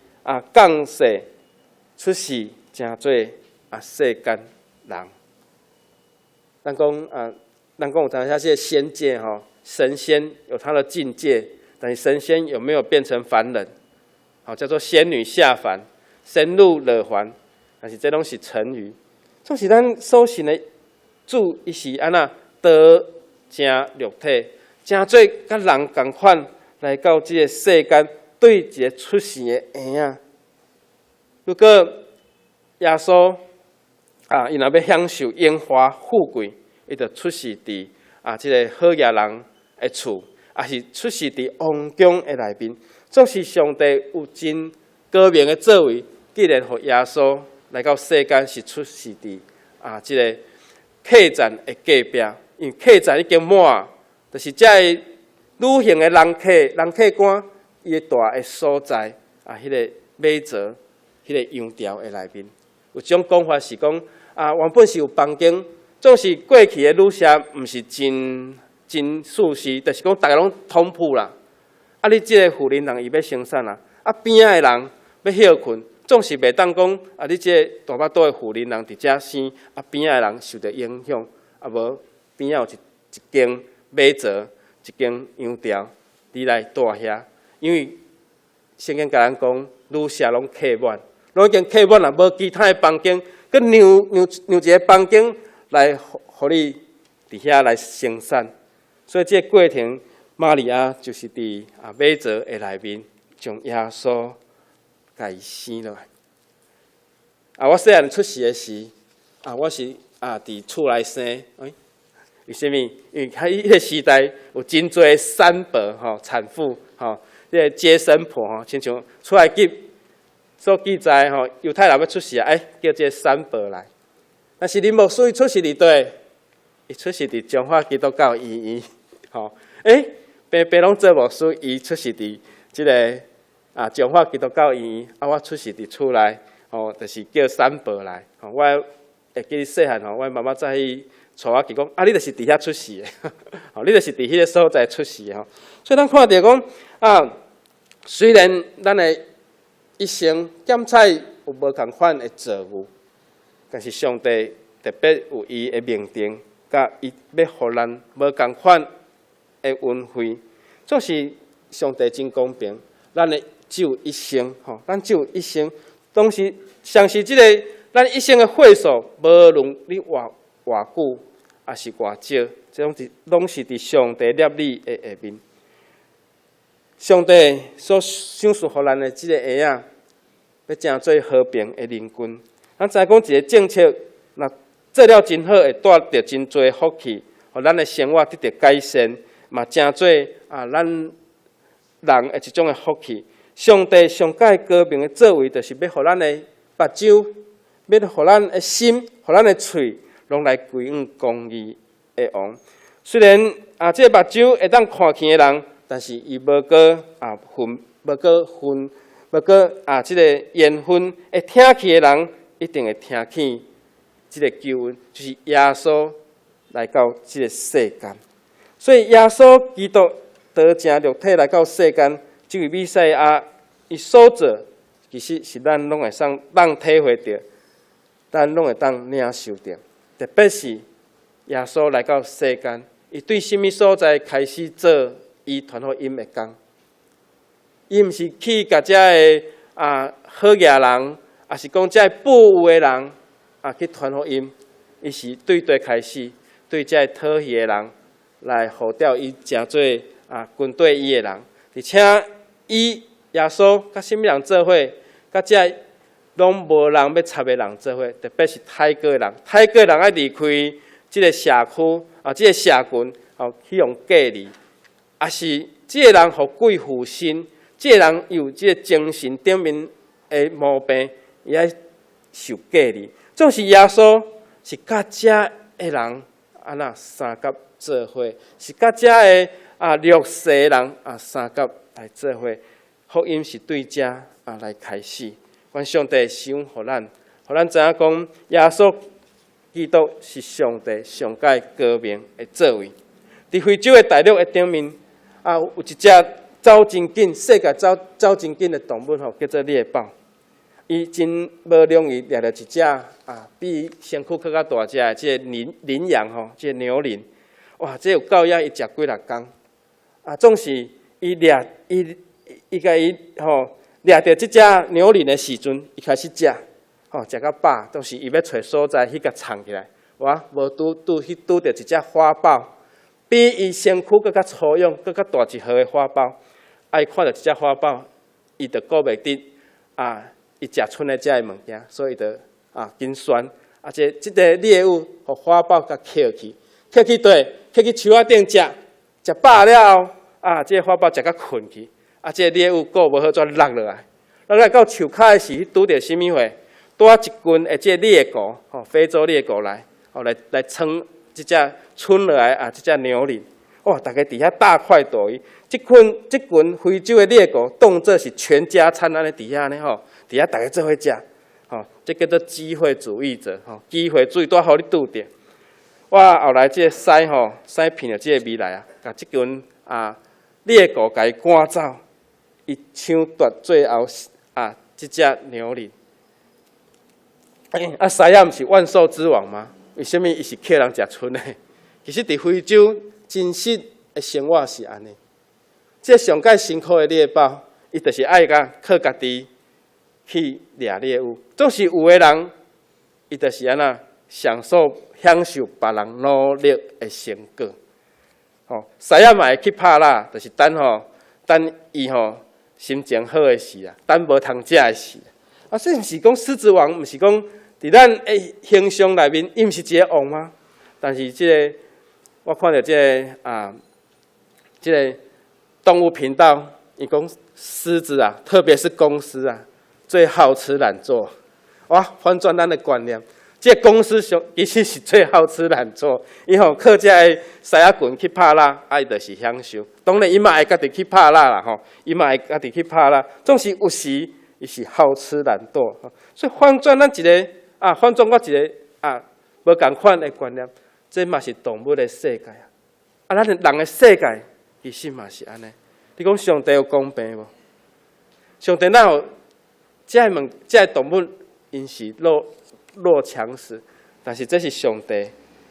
降世出世，成做世间人。咱讲有谈下这些仙界神仙有他的境界，但是神仙有没有变成凡人？叫做仙女下凡，仙入乐凡，但是这拢是成语。总是咱所信的主，伊是安那得成肉体，成做甲人共款来到这个世间，对一个出世的婴仔。如果耶稣伊若要享受荣华富贵，伊就出世伫这个好野人的厝，也是出世伫王宫的内面。总是上帝有真高明的作为，既然互耶稣来到世间，是出世伫这个客栈的隔壁，因为客栈已经满，就是这个旅行的人客官，伊的大的所在迄个马槽、迄个羊条的内面，有一种讲法是讲原本是有房间，总是过去的旅社毋是真舒适，就是讲大家拢通铺啦。你即个富人人伊要生产啦，边仔的人要休困，总是袂当讲你即个大巴肚的富人人伫遮生，边仔的人受到影响，无边仔有一间马槽，一间羊条，你来住遐，因为圣经甲咱讲，旅社拢客满，拢已经客满啦，无其他的房间，佮让一个房间来，互你伫遐来生产，所以这个过程。玛利亚就是伫马槽的内面，将耶稣甲伊生落来。我细汉出世的时，我是伫厝内生。为什么？因为迄个时代有真侪产婆产妇这个接生婆亲像出来所记载犹太人要出世叫这个产婆来。但是林牧师出世伫倒？伊出世伫中华基督教医院平平拢做牧师，伊出世伫即个中华基督教医院，我出世伫厝内，就是叫产婆来。我会记细汉我妈妈早起带我去讲，你就是伫遐出世的，你就是伫迄个所在出世的。所以咱看到讲虽然咱的一生检菜有无共款的作物，但是上帝特别有伊的命定，甲伊要互咱无共款的恩惠。总是上帝真公平，咱的只有一生，咱只有一生，当时像是即个咱一生的岁数，无论你偌久，也是偌少，这拢是伫上帝立你的下面。上帝所赏赐予咱的即个儿仔，要成做和平的人君。咱知影讲一个政策，若做了真好，会带着真多福气，互咱的生活得到改善，嘛成做咱人的一种的福气。上帝上界高明的作为，就是要互咱的目睭，要互咱的心，互咱的喙，拢来归向公义的王。虽然这个目睭会当看见的人，但是伊无过这个缘分会听去的人，一定会听见这个救恩，就是耶稣来到这个世间。所以耶稣基督得成肉体来到世间，这位弥赛亚伊所做，其实是咱拢会当体会到，咱拢会当领受到。特别是耶稣来到世间，伊对什么所在开始做伊传福音的工？伊毋是去甲遮个好野人，也是讲遮富有的人去传福音，伊是对开始对遮讨厌的人来号召伊成做军队伊的人，而且伊耶稣甲什么人做伙，甲遮拢无人要插的人做伙，特别是泰国人，泰国人爱离开即个社区即个社群，去用隔离，也是即个人互鬼附身。这个人有这个精神顶面的毛病，伊爱受隔离。总是耶稣是甲遮的人三甲做伙，是甲遮的弱势人三甲来做伙。福音是对遮来开始。愿上帝赏互咱知影讲，耶稣基督是上帝上界高明的作为。伫非洲的大陆的顶面有一只走真紧，世界走真紧的动物叫做猎豹。伊真无容易掠到一只比身躯更加大只的这个羚羊这个牛羚。哇，这有够野，伊食几6天。总是伊甲伊掠到这只牛羚的时阵，伊开始食，食到饱，都是伊要找所在去甲藏起来。哇，无拄到一只花豹，比伊身躯更加粗勇、更加大一号的花豹。伊看到这只花豹，伊就顾袂得伊食剩的遮的物件，所以就紧旋。这个猎物互花豹甲捡去，捡去对，捡去树仔顶食饱了后，这个花豹食甲困去。这个猎物顾无好转落来到树骹的时，拄着什么货？拄一群的这个猎狗，非洲猎狗来来撑这只剩落来这只牛羚。哇！大家伫遐大快朵颐。这群非洲的猎狗当作是全家餐安尼伫遐呢伫遐大家做伙食这叫做机会主义者机会主义都互你拄着。我后来这个狮骗了这个未来甲这群猎狗甲伊赶走，伊抢夺最后这只牛羚。狮仔毋是万兽之王吗？为什么伊是客人食剩的？其实伫非洲。真实的生活是安尼，这上界辛苦的猎豹，伊就是爱靠家己去掠猎物。总是有的人，伊就是享受别人努力的成果。狮仔嘛会去拍啦，就是等伊心情好的时等无通食的时。所以毋是讲狮子王，毋是讲伫咱的形象内面，伊毋是一个王吗？但是这个。我看到这个动物频道，伊讲狮子特别是公狮最好吃懒做。哇，反转咱的观念，这公狮其实是最好吃懒做。伊靠这个狮仔棍去拍蜡，伊就是享受。当然，伊嘛会家己去拍蜡啦，伊嘛会家己去拍蜡。总是有时伊是好吃懒惰。所以反转咱一个反转我一个无共款的观念。这嘛是动物的世界咱人的世界其实嘛是安尼。你讲上帝有公平无？上帝哪有这动物因是弱强食，但是这是上帝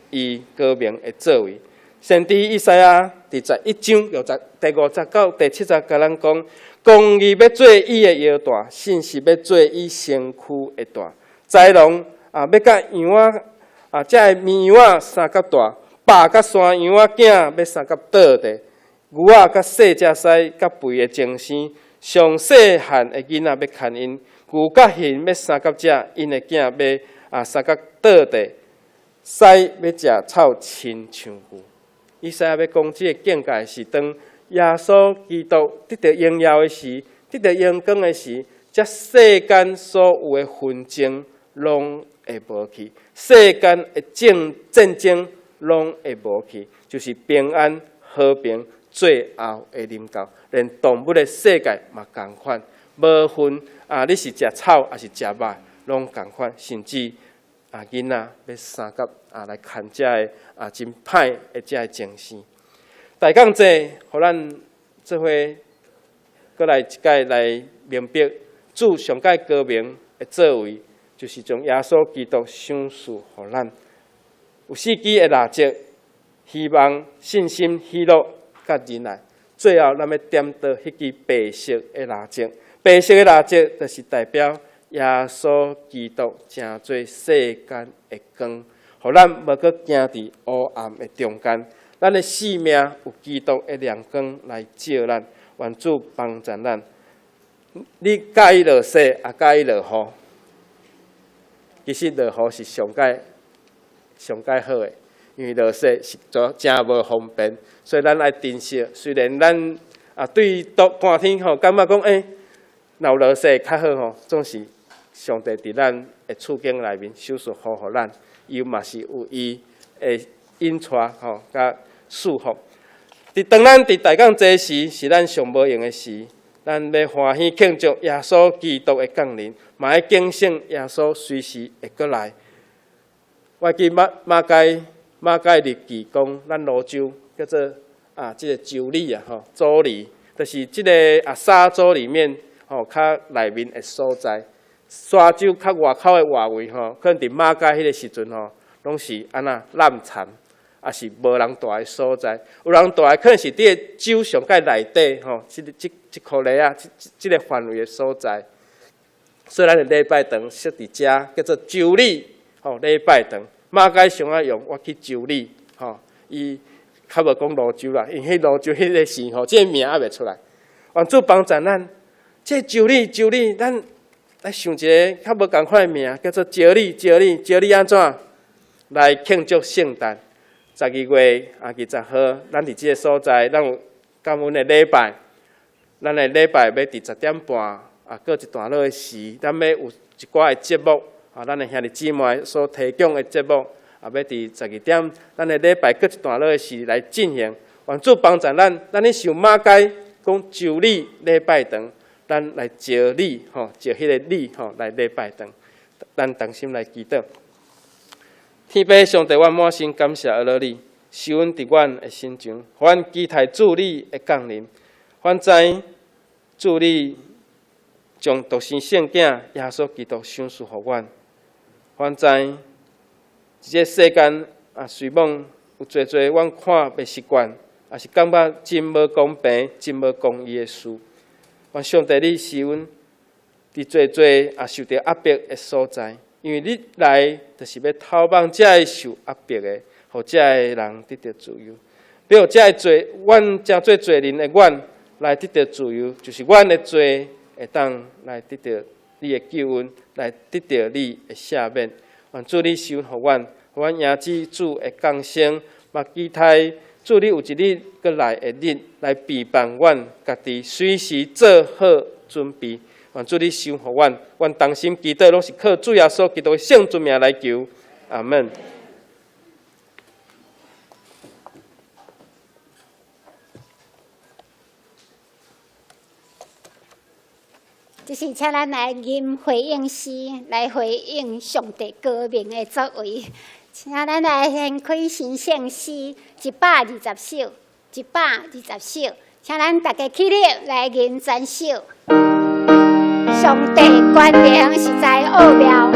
伊高明的作为。先知以赛亚第11章第50到第70，甲咱讲，公义要做伊的腰带，信实要做伊身躯的带。豺狼要甲羊这绵羊三角大，豹甲山羊囝要三角倒地，牛甲细只狮甲肥的精生，上细汉的囡仔要牵因，牛甲熊要三角只，因的囝要三角倒地，狮要食草亲像牛。以赛亚要讲这个境界是当耶稣基督得到荣耀的时，得到荣光的时，这世间所有的纷争拢会无去，世间的战争拢会无去，就是平安和平最后会临到。连动物的世界嘛同款，无分你是食草还是食肉，拢同款，甚至囡仔要三角来牵这个真歹的这个情绪。大讲这，互咱这回搁来一届来明白主上界高明的作为，就是将耶稣基督赏赐互咱。有4支的蜡烛，希望、信心、喜乐、甲仁爱。最后，咱要点到迄支白色的蜡烛。白色的蜡烛，就是代表耶稣基督成做世间的光，互咱无搁行伫黑暗的中间。咱的生命有基督的亮光来照咱，愿主帮助咱。你介意落雪，也介意落雨。其实落雨是上界好的，因为落雪是真无方便，所以咱爱珍惜。虽然咱对寒天感觉讲若有落雪较好总是上帝伫咱的处境内面手术好互咱，伊嘛是有伊的引带甲束缚。当咱伫大港这时，是咱上无用的时，咱要欢喜庆祝耶稣基督的降临，嘛要警醒耶稣随时会过来。我记马街日记讲，咱泸州叫做这个州里州里，就是这个沙洲里面较内面的所在。沙洲较外口的外围可能伫马街迄个时阵拢是安那烂田，也是无人住的所在。有人住的可能是伫个州上界内底这块地这个范围的所在。所以咱的礼拜堂设伫遮，叫做州里礼拜堂。马街上用我去州里伊较无讲泸州啦，因为泸州迄个时这个名还未出来。愿主帮助咱，这州里，咱来想一个较无共款的名，叫做招你安怎来庆祝圣诞？12月20号，咱伫这个所在，咱有感恩的礼拜。咱的礼拜要伫10点半过一段落的时，咱要有一寡的节目咱的兄弟姊妹所提供的节目要伫12点，咱的礼拜过一段落的时来进行。愿主帮助咱咧想马街讲招你礼拜堂。咱来招你招迄个你来礼拜堂，咱同心来祈祷。天父上帝，阮满心感谢阿罗你，受恩伫阮的心中，互阮期待主你的降临。阮知主你将独生圣囝耶稣基督赏赐互阮。阮知这个世间随梦有侪阮看袂习惯，也是感觉真无公平、真无公义的事。愿上帝你施恩，伫侪受到压迫的所在，因为你来就是要讨帮这个受压迫的，互这个人得到自由。要互这个阮真做罪人的阮来得到自由，就是阮的罪会当来得到你的救恩，来得到你的赦免。愿主你施恩互阮，互阮迎接主的降生，嘛期待。主你有一日搁来的日来陪伴阮家己，随时做好准备。愿主你收互阮，阮同心祈祷，拢是靠主耶稣基督的圣尊名来求。阿门。就是请咱来吟回应诗，来回应上帝高明的作为。请咱来献开神圣诗120首，120首，请咱大家起立来吟赞颂。上帝权能实在奥妙。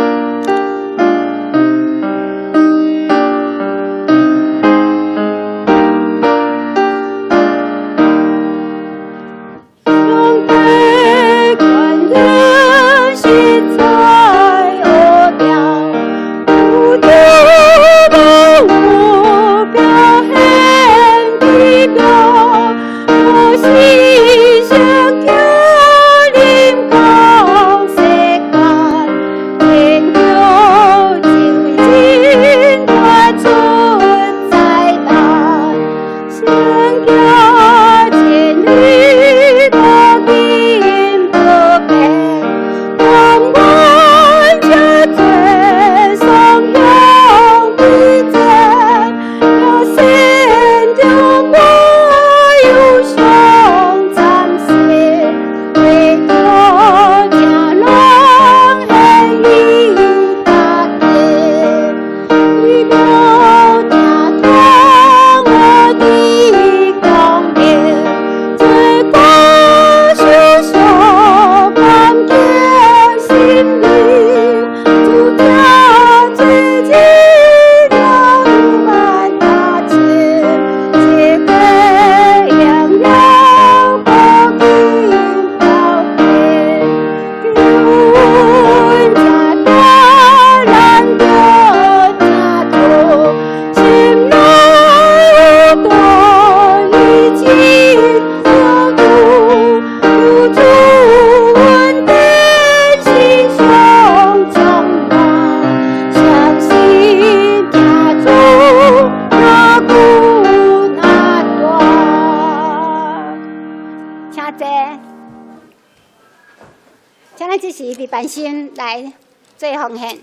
办心来做奉献，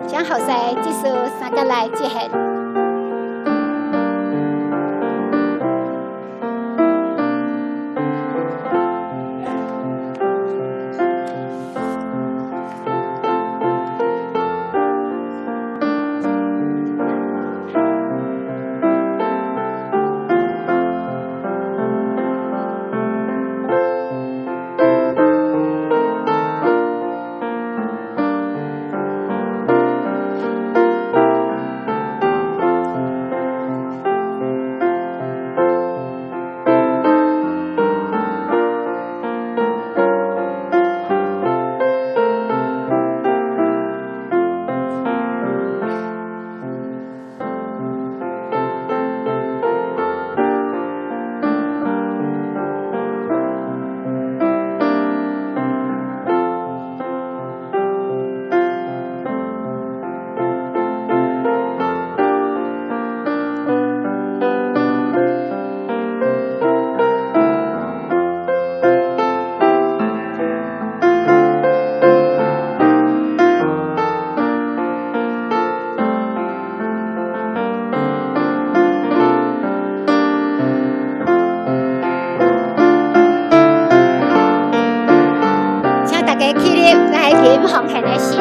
请后世继续三个来执行。奉献的时，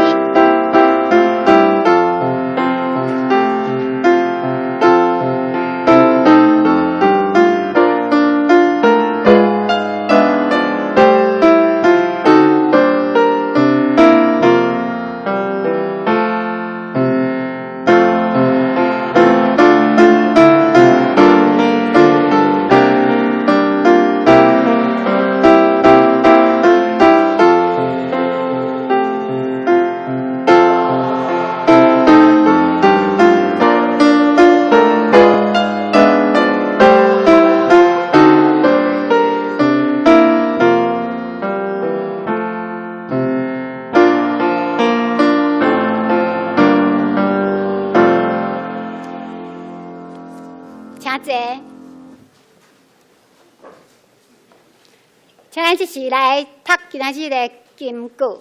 请咱即时来读今仔日的金句。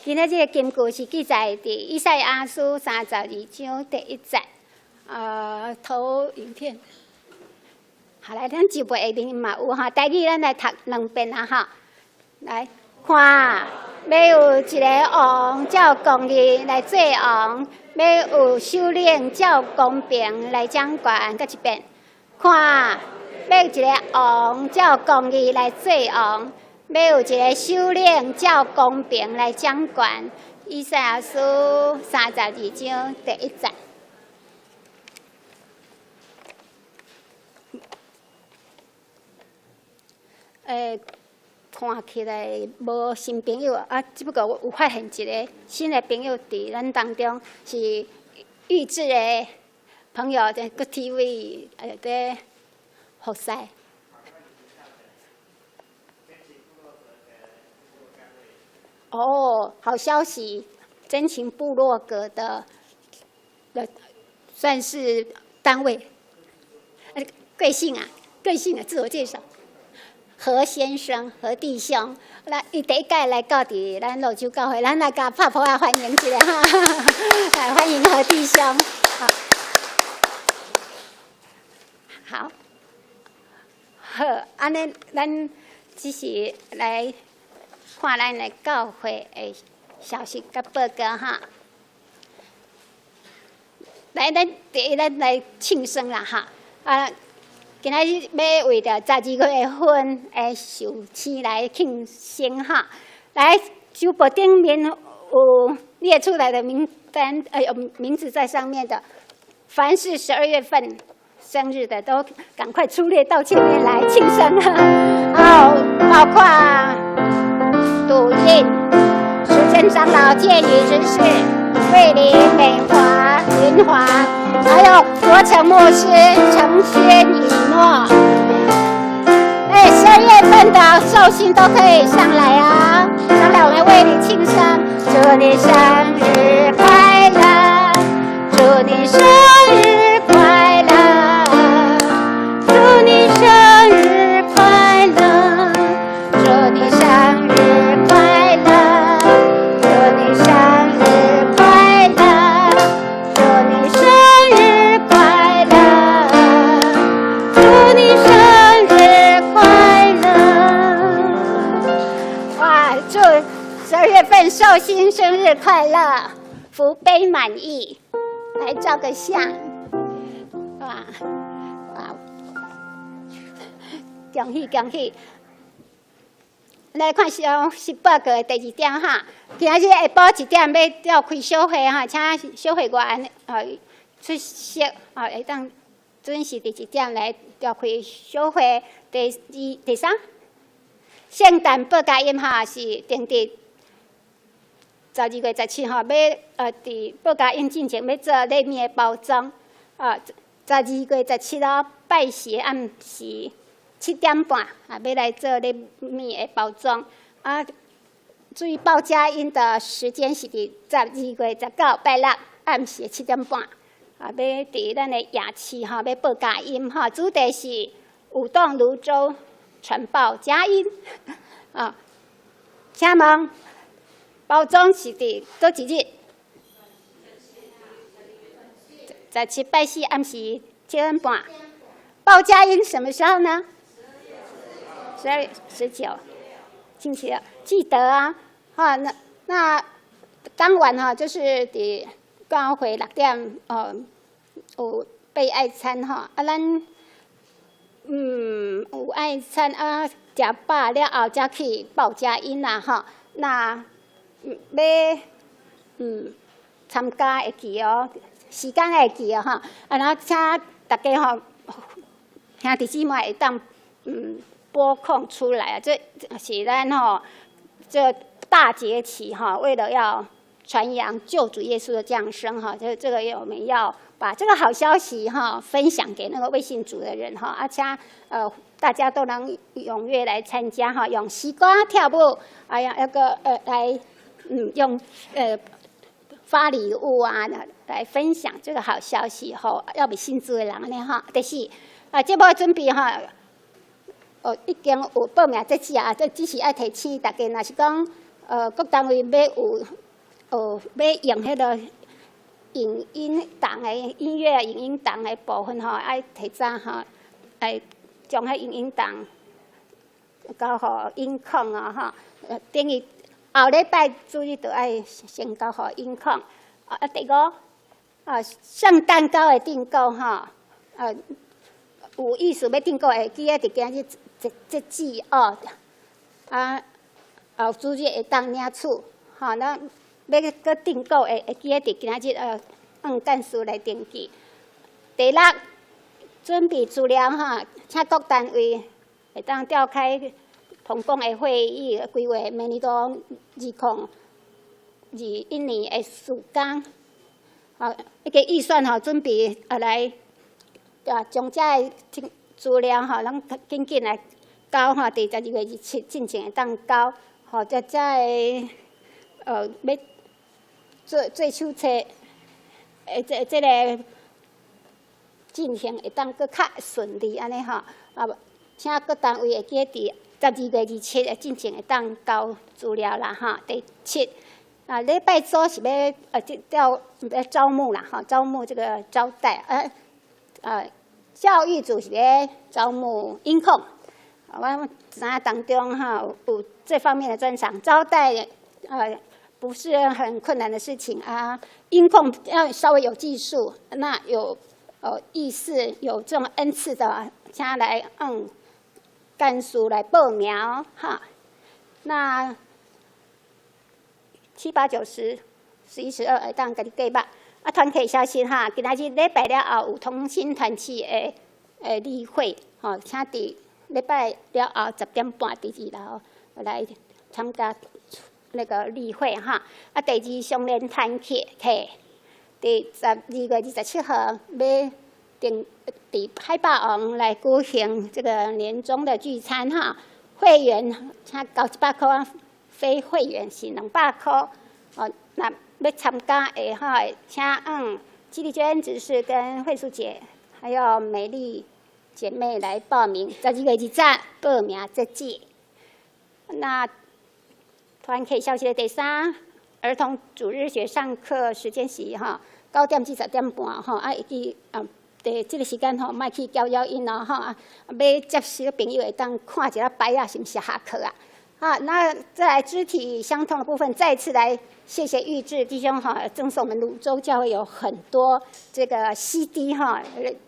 今仔日的金句是记载伫以赛亚书32章第1节。投影片。好，来，咱就背下面嘛有哈，台语咱来读2遍啊哈。来看，要有一个王照公义来做王，要有首领照公平来掌权。再一遍，看。要有一个王照公义来做王，要有一个首领照公平来掌管。以赛亚书32章第1节。看起来无新朋友啊，只不过有发现一个新的朋友伫咱当中，是预志的朋友在个 TV 在服侍。哦，好消息！真情部落格的算是单位，贵姓啊？贵姓的自我介绍。何先生、何弟兄，来，伊第一届来到伫咱泸州教会，咱来甲拍拍欢迎一下哈，来欢迎何弟兄。好，好，安尼咱只是来看咱的教会的消息甲报告哈。来，咱第一咱来庆生啦哈，今仔日要为着12月份的寿星来庆生哈，来手簿顶面有列出来的名单，有名字在上面的，凡是12月份生日的都赶快出列到前面来庆生哈。包括杜印、时间长老、建宇执事、桂林、美华、云华，还有国成牧师、程轩、以诺。12月份的寿星都可以上来啊！上来，我们为你庆生，祝你生日快乐，祝你生日快乐，祝你生日快乐，祝你生日快乐，祝你生日快乐，祝你生日快乐，祝你生日快乐！哇，祝12月份寿星生日快乐，福杯满溢，来照个相，哇！恭喜恭喜！来看是报告的第2点哈，今仔日下晡1点要开小会哈，请小会员出席会当准时第1点来召开小会。第3，圣诞报佳音哈是定伫12月17号要伫报佳音进前要做礼物的包装12月17号拜谢暗时7点半要来做礼物的包装注意报佳音的时间是伫12月19拜六暗时7点半要伫咱的夜市要报佳音主题是舞动泸州传报佳音请问包装是伫倒一日？17拜4暗时7点半。报佳音什么时候呢？12月19，星期二，记得啊。那当晚就是伫教会6点有备爱餐咱有爱餐食饱了后才去报佳音啦那要参加会记时间会记然后请大家兄弟姊妹会当拨空出来这是咱这大节期为了要传扬救主耶稣的降生这个我们要把这个好消息分享给那个未信主的人请大家都能踊跃来参加用诗歌跳舞那个来用发礼物来分享这个好消息要未信主的人呢第4这要准备已经有报名这次这只是要提醒大家，若是讲各单位要用迄个影音档的音乐影音档的部分要提早来将迄影音档交予音控等于后礼拜主日就要先交予音控第5圣诞糕的订购有意思要订购的机，伫今日这季哦，后主日会当领取，吼，咱要搁订购的机，伫今日干事来登记。第六，准备资料哈，请各单位会当召开同工的会议，规划明年度2021年的施工。好，一个预算吼，准备来将这资料吼，咱紧紧来交吼，伫12月27进前会当交，吼，这要做手册，这个进行会当搁较顺利安尼吼，请各单位会记伫12月27的进前会当交资料啦哈。第7。礼拜周是要招募啦，哈，招募这个招待，教育组是要招募音控，我知影当中哈有这方面的专长，招待不是很困难的事情啊。音控要稍微有技术，那有意识有这种恩赐的，请来干事来报名哈，那。7、8、9、10、11、12会当家己计捌。团体消息哈，今仔日礼拜了后有同心团契的例会，吼，请伫礼拜了后10点半第2楼来参加那个例会哈。第2相连团契第12月27号要伫海霸王来举行这个年终的聚餐哈，会员请交100块。非会员是200块，那要参加的哈，请基丽娟执事跟慧淑姐，还有美丽姐妹来报名，12月23报名这季。那团体消息的第3，儿童主日学上课时间是哈9点至10点半哈，以及这个时间吼，莫去搅扰因咯吼，要接受的朋友会当看一下牌啊，是毋是下课啊？那再来肢体相通的部分，再次来谢谢玉志弟兄哈，赠送我们泸州教会有很多这个 CD 哈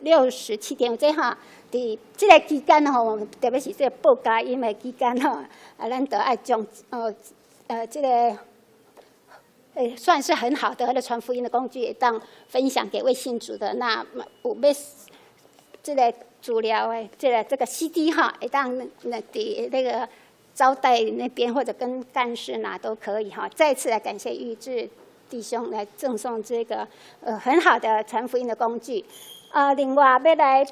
，67点这哈，伫这个期间吼，特别是这个报佳音的期间吼，咱都爱将这个算是很好的传福音的工具，当分享给未信主的。那有要这个资料的这个 CD 哈，会当伫那个。招待那边或者跟干事拿都可以哈，再次来感谢玉志弟兄来赠送这个很好的传福音的工具。另外要来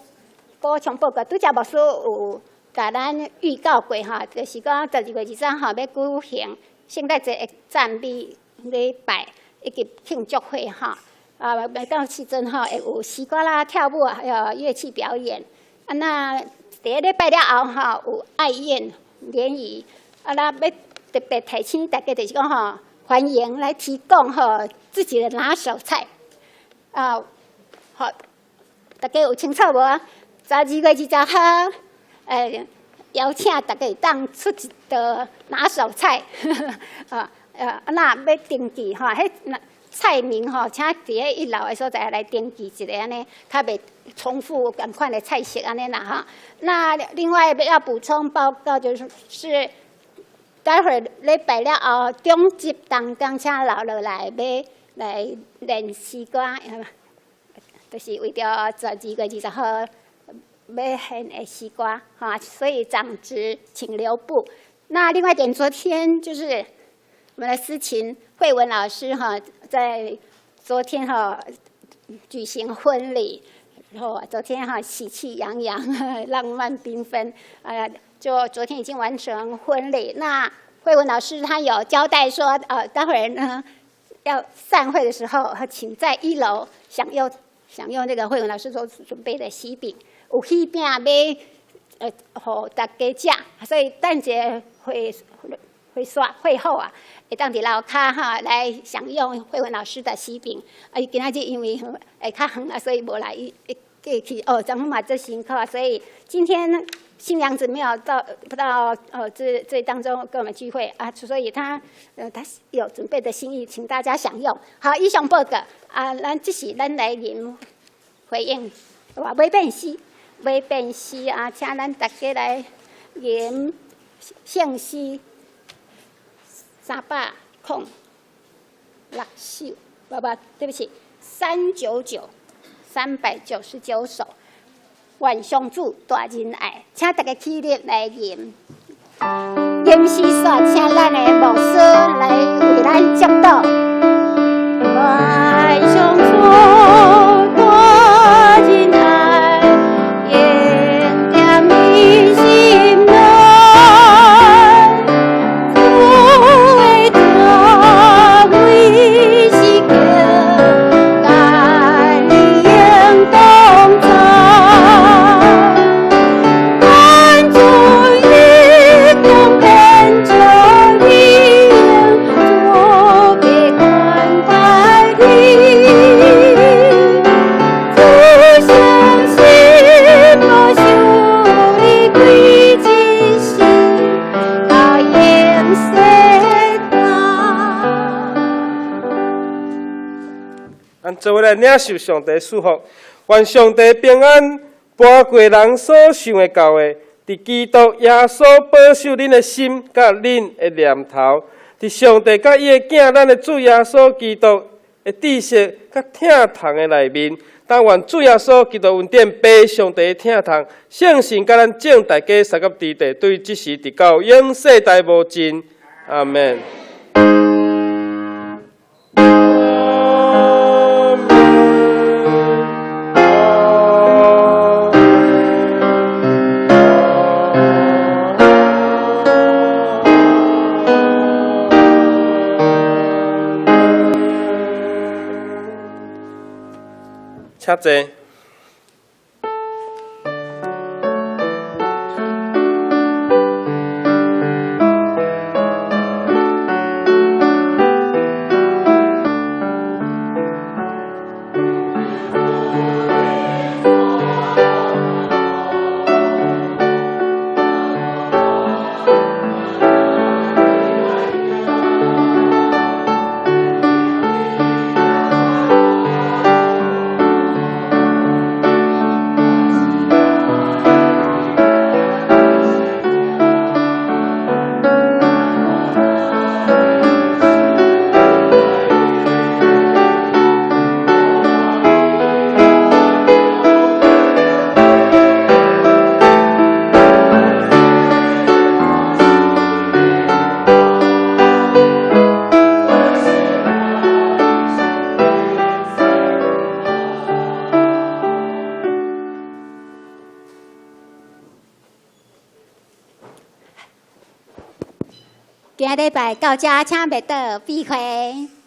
补充报告，拄则牧师有甲咱预告过哈，就是讲12月23号要举行圣诞节的赞美礼拜以及庆祝会哈。每到时阵哈会有西瓜啦、跳舞还有乐器表演。那第1礼拜了后哈有爱宴。联谊那要特别提醒大家，就是讲吼，欢迎来提供吼自己的拿手菜好，大家有清楚无？12月20号，邀请大家当出一道拿手菜，那要登记吼，迄菜名吼，请伫迄1楼的所在来登记一下安尼，较袂重复同款的菜色安尼啦哈。那另外要补充报告就是待会儿礼拜了后中集当中，请留落来要来练西瓜，就是为着12月20号要献的西瓜哈，所以长职请留步。那另外一点，昨天就是我们的司琴慧文老师哈，在昨天哈举行婚礼，然后昨天哈喜气洋洋，浪漫缤纷，就昨天已经完成婚礼。那慧文老师他有交代说，待会儿呢要散会的时候，请在1楼享用这个慧文老师所准备的喜饼，有喜饼要给大家吃，所以等下会后啊，会当伫楼骹哈来享用慧文老师的喜饼。今仔日因为会较远啊，所以无来过去张嘛这辛苦啊，所以今天新娘子没有不到这当中跟我们聚会啊，所以他有准备的心意，请大家享用。好，以上报告这是咱来人回应话尾变时。要变诗啊，请咱大家来吟圣诗306首，对不起，399首。愿上主大仁爱，请大家起立来吟。吟诗煞，请咱的牧师来为咱接导。愿上主大仁爱，应点你心内。主的大美是叫咱应当在。做伙来领受上帝祝福，愿上帝平安搬过人所想的到的，伫基督耶稣保守恁的心，甲恁的念头，伫上帝甲伊的囝咱的主耶稣基督的知识甲听堂的内面，但愿主耶稣基督恩典被上帝的听堂，圣神甲咱正大家三甲地地，对即时直到永世代无尽，阿门。请坐。今礼拜到这，请麦倒闭会。